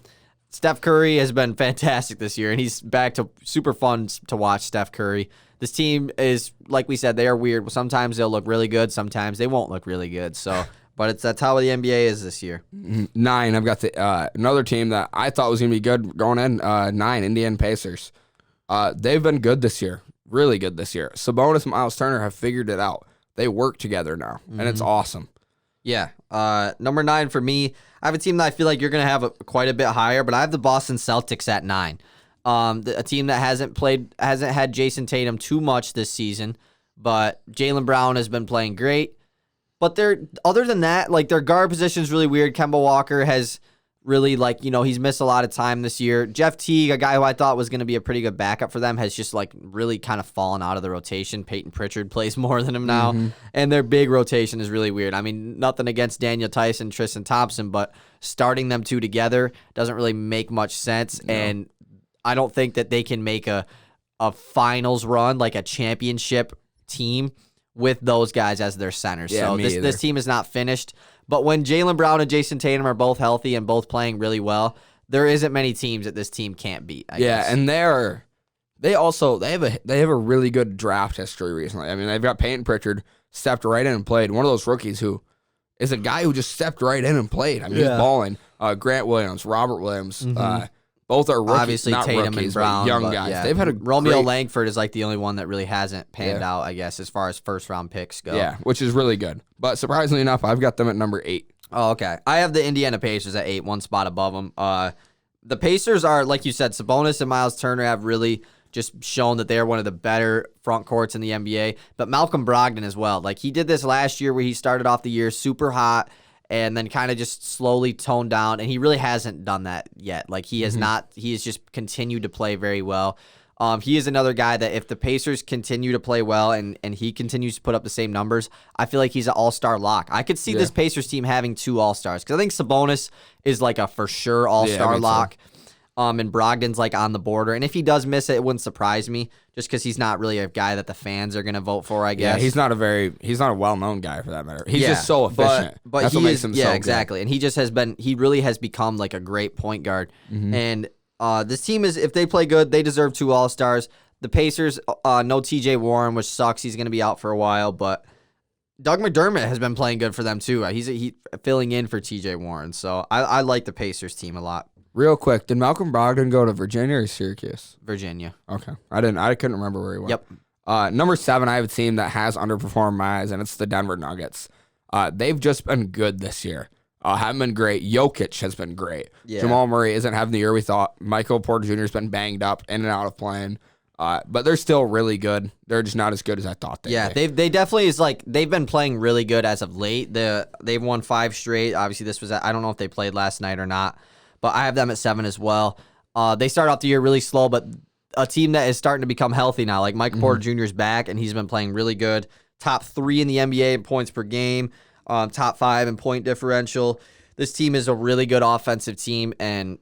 Steph Curry has been fantastic this year, and he's back to super fun to watch Steph Curry. This team is, like we said, they are weird. Sometimes they'll look really good. Sometimes they won't look really good. So, but that's how the NBA is this year. 9, I've got the another team that I thought was going to be good going in. 9, Indiana Pacers. They've been good this year. Really good this year. Sabonis and Miles Turner have figured it out. They work together now, and it's awesome. Yeah. Number 9 for me, I have a team that I feel like you're going to have quite a bit higher, but I have the Boston Celtics at 9. A team that hasn't had Jason Tatum too much this season, but Jaylen Brown has been playing great. But other than that, like, their guard position is really weird. Kemba Walker has really, he's missed a lot of time this year. Jeff Teague, a guy who I thought was going to be a pretty good backup for them, has just really kind of fallen out of the rotation. Peyton Pritchard plays more than him now, and their big rotation is really weird. I mean, nothing against Daniel Tyson, Tristan Thompson, but starting them two together doesn't really make much sense, and I don't think that they can make a finals run, like a championship team, with those guys as their centers. Yeah, so this team is not finished. But when Jaylen Brown and Jason Tatum are both healthy and both playing really well, there isn't many teams that this team can't beat, I guess. And they have a really good draft history recently. I mean, they've got Peyton Pritchard, stepped right in and played. One of those rookies who is a guy who just stepped right in and played. I mean, he's balling. Grant Williams, Robert Williams, both are rookies. Obviously, not Tatum rookies, and Brown, young but guys. yeah. They've had a Romeo Langford is like the only one that really hasn't panned out, I guess, as far as first-round picks go. Yeah, which is really good. But surprisingly enough, I've got them at number 8. Oh, okay. I have the Indiana Pacers at 8, one spot above them. The Pacers are, like you said, Sabonis and Miles Turner have really just shown that they are one of the better front courts in the NBA. But Malcolm Brogdon as well. Like, he did this last year where he started off the year super hot and then kind of just slowly toned down, and he really hasn't done that yet. Like, he has not. He has just continued to play very well. He is another guy that if the Pacers continue to play well and he continues to put up the same numbers, I feel like he's an all-star lock. I could see this Pacers team having 2 all-stars because I think Sabonis is like a for sure all-star lock. And Brogdon's like on the border. And if he does miss it, it wouldn't surprise me just because he's not really a guy that the fans are going to vote for, I guess. Yeah, he's not a well-known guy for that matter. He's just so efficient. But that's what makes him so exactly. good. And he really has become like a great point guard. And this team is, if they play good, they deserve 2 all-stars. The Pacers, no TJ Warren, which sucks. He's going to be out for a while, but Doug McDermott has been playing good for them too. He's filling in for TJ Warren. So I like the Pacers team a lot. Real quick, did Malcolm Brogdon go to Virginia or Syracuse? Virginia. Okay. I couldn't remember where he went. Yep. Number 7, I have a team that has underperformed my eyes, and it's the Denver Nuggets. They've just been good this year. Haven't been great. Jokic has been great. Yeah. Jamal Murray isn't having the year we thought. Michael Porter Jr. has been banged up, in and out of playing. But they're still really good. They're just not as good as I thought they'd be. They definitely they've been playing really good as of late. They've won 5 straight. Obviously, this was I don't know if they played last night or not. But I have them at 7 as well. They start off the year really slow, but a team that is starting to become healthy now. Like Michael Porter Jr. is back, and he's been playing really good. Top 3 in the NBA in points per game. Top 5 in point differential. This team is a really good offensive team, and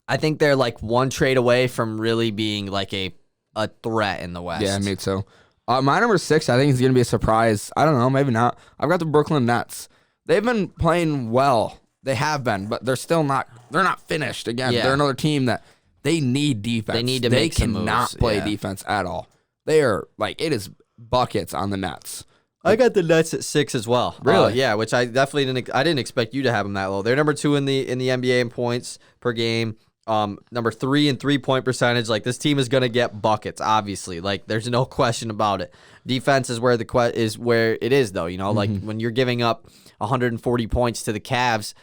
I think they're like 1 trade away from really being like a threat in the West. Yeah, me too. My number 6, I think, is going to be a surprise. I don't know, maybe not. I've got the Brooklyn Nets. They've been playing well. They have been, but they're still not. They're not finished. Again, they're another team that they need defense. They need to make some moves. They cannot play defense at all. They are it is buckets on the Nets. I got the Nets at 6 as well. Really? Yeah, which I definitely didn't. I didn't expect you to have them that low. They're number 2 in the NBA in points per game. Number 3 in 3-point percentage. Like this team is gonna get buckets. Obviously, like there's no question about it. Defense is where where it is though. You know, like when you're giving up 140 points to the Cavs,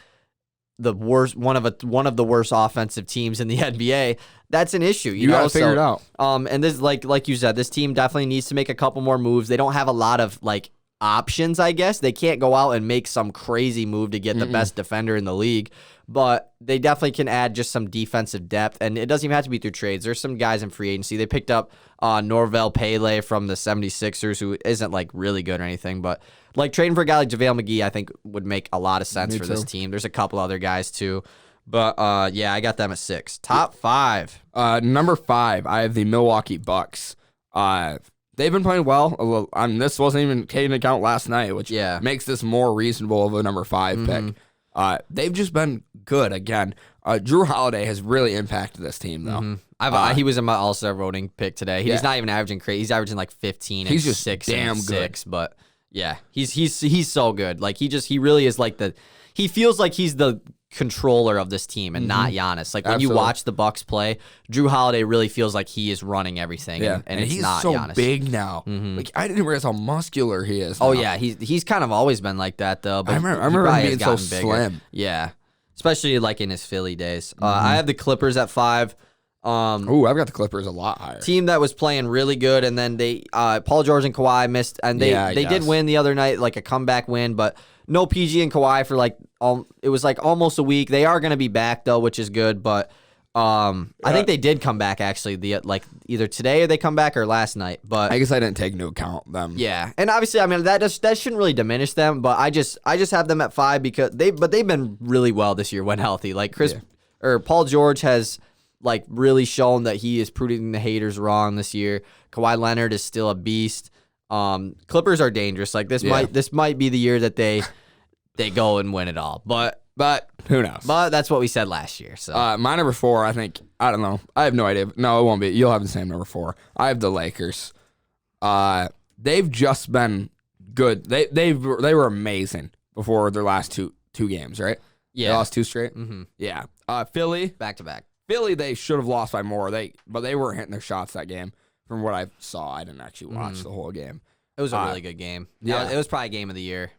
the worst one of the worst offensive teams in the NBA. That's an issue. You know, gotta figure it out. And this like you said, this team definitely needs to make a couple more moves. They don't have a lot of like options, I guess. They can't go out and make some crazy move to get the best defender in the league, but they definitely can add just some defensive depth, and it doesn't even have to be through trades. There's some guys in free agency. They picked up Norvell Pele from the 76ers, who isn't like really good or anything, but like trading for a guy like JaVale McGee, I think would make a lot of sense for this team. There's a couple other guys too, but yeah, I got them at 6. Top 5. Number 5, I have the Milwaukee Bucks. They've been playing well. This wasn't even taking into account last night, which makes this more reasonable of a number 5 pick. They've just been good again. Drew Holiday has really impacted this team, though. He was in my All-Star voting pick today. He's not even averaging crazy. He's averaging like 15 and he's just 6 damn and good. 6, but yeah, he's so good. Like he really is like he feels like he's the controller of this team and not Giannis. Like when you watch the Bucks play, Drew Holiday really feels like he is running everything. Yeah, and it's he's not so Giannis. big now. Like I didn't realize how muscular he is. Oh now. yeah, he's kind of always been like that though. But I remember him being so slim. Yeah, especially like in his Philly days. I have the Clippers at 5. I've got the Clippers a lot higher. Team that was playing really good, and then they Paul George and Kawhi missed, and they did win the other night, like a comeback win, but no PG and Kawhi for like it was like almost a week. They are going to be back though, which is good, but I think they did come back actually like either today or they come back or last night. But I guess I didn't take into account them. Yeah, and obviously I mean that shouldn't really diminish them, but I just have them at 5 because they've been really well this year when healthy. Like Paul George has like really shown that he is proving the haters wrong this year. Kawhi Leonard is still a beast. Clippers are dangerous. Like this might be the year that they go and win it all. But who knows? But that's what we said last year. So my number 4, I think, I don't know. I have no idea. No, it won't be. You'll have the same number 4. I have the Lakers. They've just been good. They were amazing before their last two games, right? Yeah. They lost 2 straight. Yeah. Philly, back to back. Philly, they should have lost by more. But they weren't hitting their shots that game. From what I saw, I didn't actually watch the whole game. It was a really good game. Yeah, it was probably game of the year.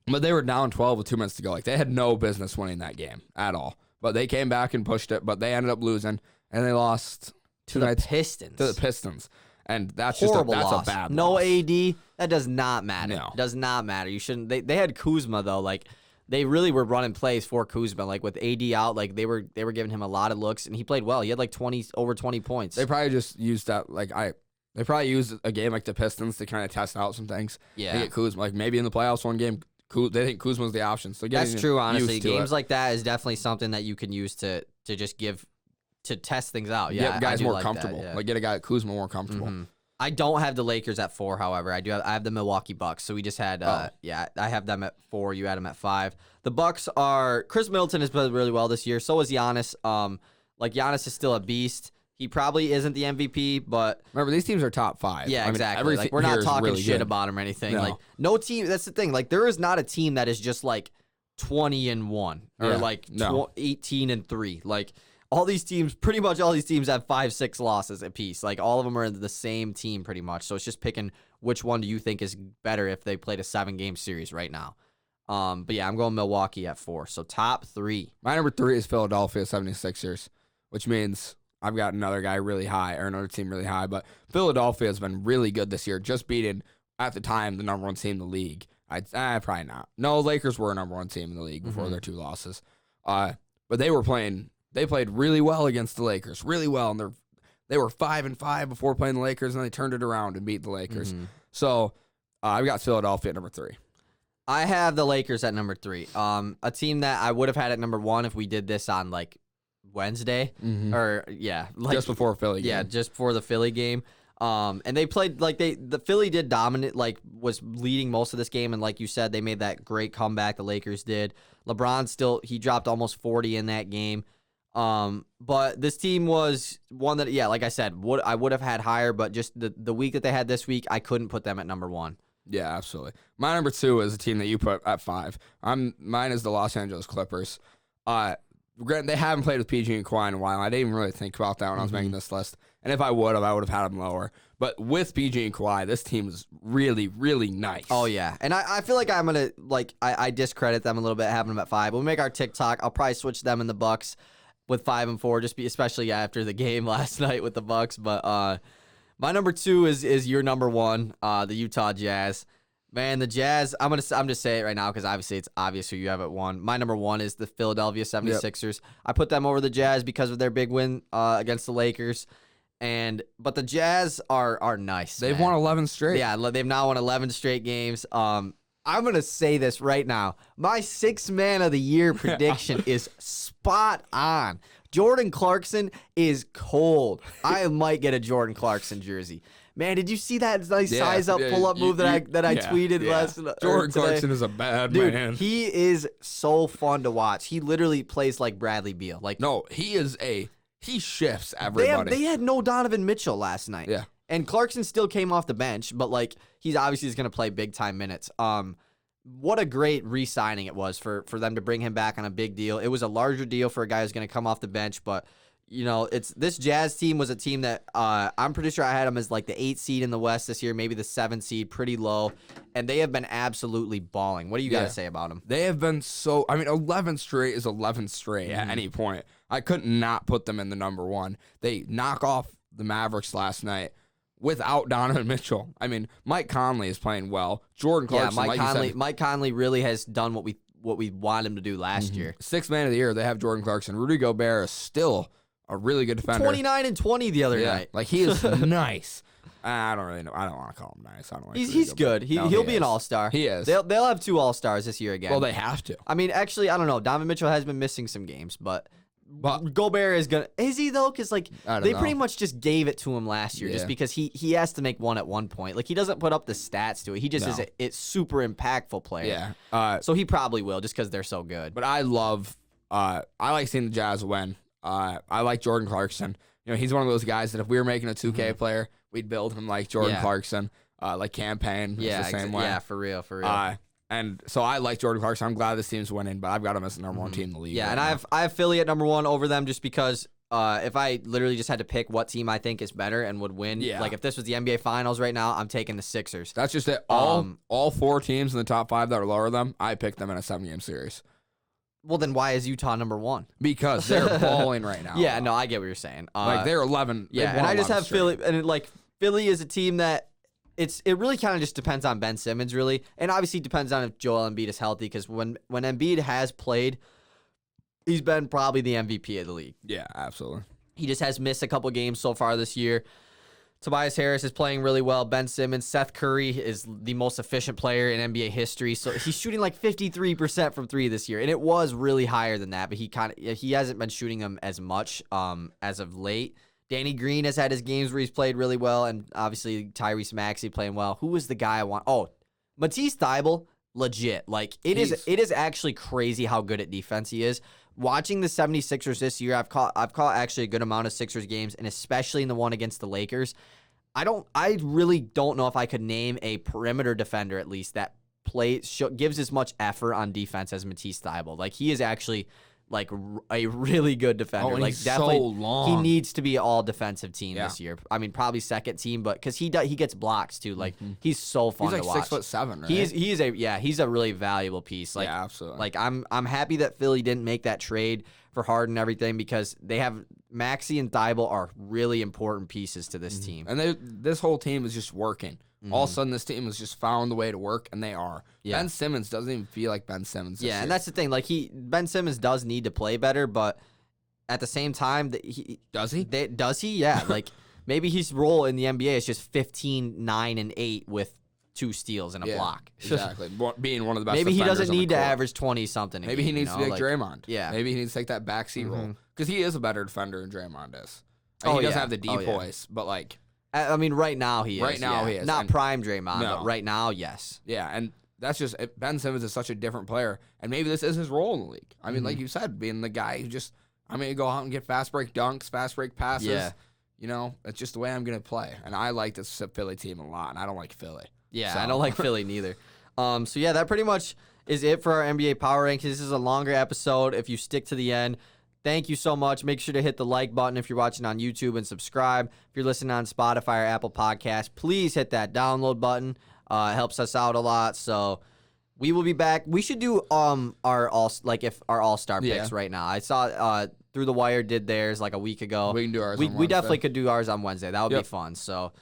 But they were down 12 with 2 minutes to go. Like they had no business winning that game at all. But they came back and pushed it. But they ended up losing, and they lost to the Pistons. To the Pistons, and that's horrible just loss. A bad no loss. AD. That does not matter. No, does not matter. You shouldn't. They had Kuzma though. Like they really were running plays for Kuzma. Like with AD out, like they were giving him a lot of looks, and he played well. He had like over 20 points. They probably just used that they probably used a game like the Pistons to kind of test out some things. Yeah. To get Kuzma. Like maybe in the playoffs one game, they think Kuzma's the option. So that's true, honestly. Games it. like that is definitely something that you can use to just give to test things out. Yeah, get guys more like comfortable. That, yeah. Like get a guy like Kuzma more comfortable. Mm-hmm. I don't have the Lakers at 4, however. I have the Milwaukee Bucks. So we just had I have them at 4. You had them at 5. The Bucks are Chris Middleton has played really well this year. So is Giannis. Giannis is still a beast. He probably isn't the MVP, but remember these teams are top 5. Yeah, exactly. Like we're not talking really shit good. about them or anything. No. Like no team. That's the thing. Like there is not a team that is just like 20-1 or 18-3. Like pretty much all these teams have 5-6 losses apiece. Like all of them are the same team pretty much. So it's just picking which one do you think is better if they played a 7-game series right now. But yeah, I'm going Milwaukee at 4. So top 3. My number 3 is Philadelphia 76ers, which means I've got another guy really high or another team really high. But Philadelphia has been really good this year, just beating at the time the number 1 team in the league. Probably not. No, Lakers were a number 1 team in the league before their 2 losses. But they played really well against the Lakers, really well, and they were 5-5 before playing the Lakers, and they turned it around and beat the Lakers. So I've got Philadelphia at number 3. I have the Lakers at number 3. A team that I would have had at number 1 if we did this on like Wednesday or just before Philly game. Yeah, just before the Philly game. And they played like the Philly did dominate, like was leading most of this game, and like you said, they made that great comeback. The Lakers did. LeBron he dropped almost 40 in that game. But this team was one that, like I said, I would have had higher, but just the week that they had this week, I couldn't put them at number 1. Yeah, absolutely. My number 2 is a team that you put at 5. Mine is the Los Angeles Clippers. They haven't played with PG and Kawhi in a while. I didn't even really think about that when I was making this list. And if I would have had them lower. But with PG and Kawhi, this team is really, really nice. Oh, yeah. And I feel like I'm going to, I discredit them a little bit, having them at 5. When we make our TikTok, I'll probably switch them and the Bucks with 5 and 4, especially after the game last night with the Bucks. But my number 2 is your number 1, the Utah Jazz. Man, the Jazz, I'm just saying it right now because obviously it's obvious who you have at 1. My number 1 is the Philadelphia 76ers. Yep. I put them over the Jazz because of their big win against the Lakers. But the Jazz are nice. They've won 11 straight. Yeah, they've now won 11 straight games. I'm going to say this right now. My 6th man of the year prediction is spot on. Jordan Clarkson is cold. I might get a Jordan Clarkson jersey. Man, did you see that nice size up pull up move that I tweeted last night? Jordan Clarkson is a bad man. He is so fun to watch. He literally plays like Bradley Beal. He shifts everybody. They had no Donovan Mitchell last night. Yeah. And Clarkson still came off the bench, but he's obviously going to play big time minutes. What a great re-signing it was for them to bring him back on a big deal. It was a larger deal for a guy who's going to come off the bench, but this Jazz team was a team that I'm pretty sure I had them as like the 8th seed in the West this year, maybe the 7th seed, pretty low, and they have been absolutely balling. What do you got to say about them? They have been 11 straight is 11 straight at any point. I could not put them in the number 1. They knock off the Mavericks last night without Donovan Mitchell. I mean, Mike Conley is playing well. Jordan Clarkson, Mike Conley really has done what we want him to do last year. 6th man of the year, they have Jordan Clarkson. Rudy Gobert is still a really good defender. 29 and 20 the other night. Like he is nice. I don't really know. I don't want to call him nice. I don't like he's good. He'll be an all-star. He is. They'll have 2 all-stars this year again. Well, they have to. I mean, actually, I don't know. Donovan Mitchell has been missing some games, but Gobert is gonna. Is he though? Because they pretty much just gave it to him last year, just because he has to make one at one point. Like he doesn't put up the stats to it. He just is a super impactful player. Yeah. So he probably will, just because they're so good. But I like seeing the Jazz win. I like Jordan Clarkson. He's one of those guys that if we were making a 2K player, we'd build him like Jordan Clarkson, like campaign. Yeah, the same way. Yeah, for real. And so I like Jordan Clarkson. I'm glad this team's winning, but I've got him as the number 1 team in the league. Yeah, and I have Philly at number 1 over them just because if I literally just had to pick what team I think is better and would win, like if this was the NBA Finals right now, I'm taking the Sixers. That's just it. All 4 teams in the top 5 that are lower than them, I picked them in a 7-game series. Well, then why is Utah number 1? Because they're balling right now. Yeah, no, I get what you're saying. They're 11. Yeah, and I just have Philly, and Philly is a team that it really kind of just depends on Ben Simmons, really, and obviously depends on if Joel Embiid is healthy. Because when Embiid has played, he's been probably the MVP of the league. Yeah, absolutely. He just has missed a couple games so far this year. Tobias Harris is playing really well. Ben Simmons, Seth Curry is the most efficient player in NBA history. So he's shooting like 53% from three this year, and it was really higher than that. But he hasn't been shooting them as much as of late. Danny Green has had his games where he's played really well, and obviously Tyrese Maxey playing well. Who was the guy I want? Oh, Matisse Thybulle, legit. Like it is actually crazy how good at defense he is. Watching the 76ers this year, I've caught actually a good amount of Sixers games, and especially in the one against the Lakers. I really don't know if I could name a perimeter defender at least that gives as much effort on defense as Matisse Thybulle. Like he is actually like a really good defender. Oh, and like he's definitely, so long. he needs to be all defensive team this year. I mean, probably second team, but because he gets blocks too. Like he's so fun He's to like watch. 6'7", right? He's a really valuable piece. Like yeah, absolutely. Like I'm happy that Philly didn't make that trade for Harden and everything because they have Maxey and Thybulle are really important pieces to this team. And this whole team is just working. All of a sudden, this team has just found the way to work, and they are. Yeah. Ben Simmons doesn't even feel like Ben Simmons this year. And that's the thing. Like Ben Simmons does need to play better, but at the same time, Does he? Does he? Yeah. Like maybe his role in the NBA is just 15, 9, and 8 with 2 steals and a block. Exactly. Being one of the best. Maybe he doesn't need to court. average 20 something. Maybe he needs to be like Draymond. Yeah. Maybe he needs to take that backseat role because he is a better defender than Draymond is. He doesn't have the deep voice, but like. I mean, right now he is. Right now he is. Not and, prime Draymond, but right now, yes. Yeah, and that's just Ben Simmons is such a different player, and maybe this is his role in the league. I mean, like you said, being the guy who just I'm gonna go out and get fast break dunks, fast break passes. Yeah. You know, that's just the way I'm gonna play. And I like this Philly team a lot, and I don't like Philly. Yeah, so. I don't like Philly neither. So yeah, that pretty much is it for our NBA Power Rankings. This is a longer episode. If you stick to the end. Thank you so much. Make sure to hit the like button if you're watching on YouTube and subscribe. If you're listening on Spotify or Apple Podcasts, please hit that download button. It helps us out a lot. So we will be back. We should do our all-star picks right now. I saw Through the Wire did theirs like a week ago. We can do ours. We definitely could do ours on Wednesday. That would be fun. So.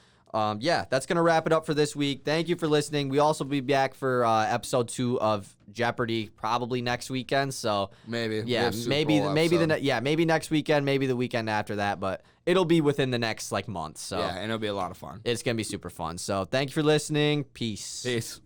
Yeah, that's going to wrap it up for this week. Thank you for listening. We also be back for episode 2 of Jeopardy probably next weekend. So maybe maybe next weekend, maybe the weekend after that, but it'll be within the next month. So yeah, and it'll be a lot of fun. It's going to be super fun. So thank you for listening. Peace.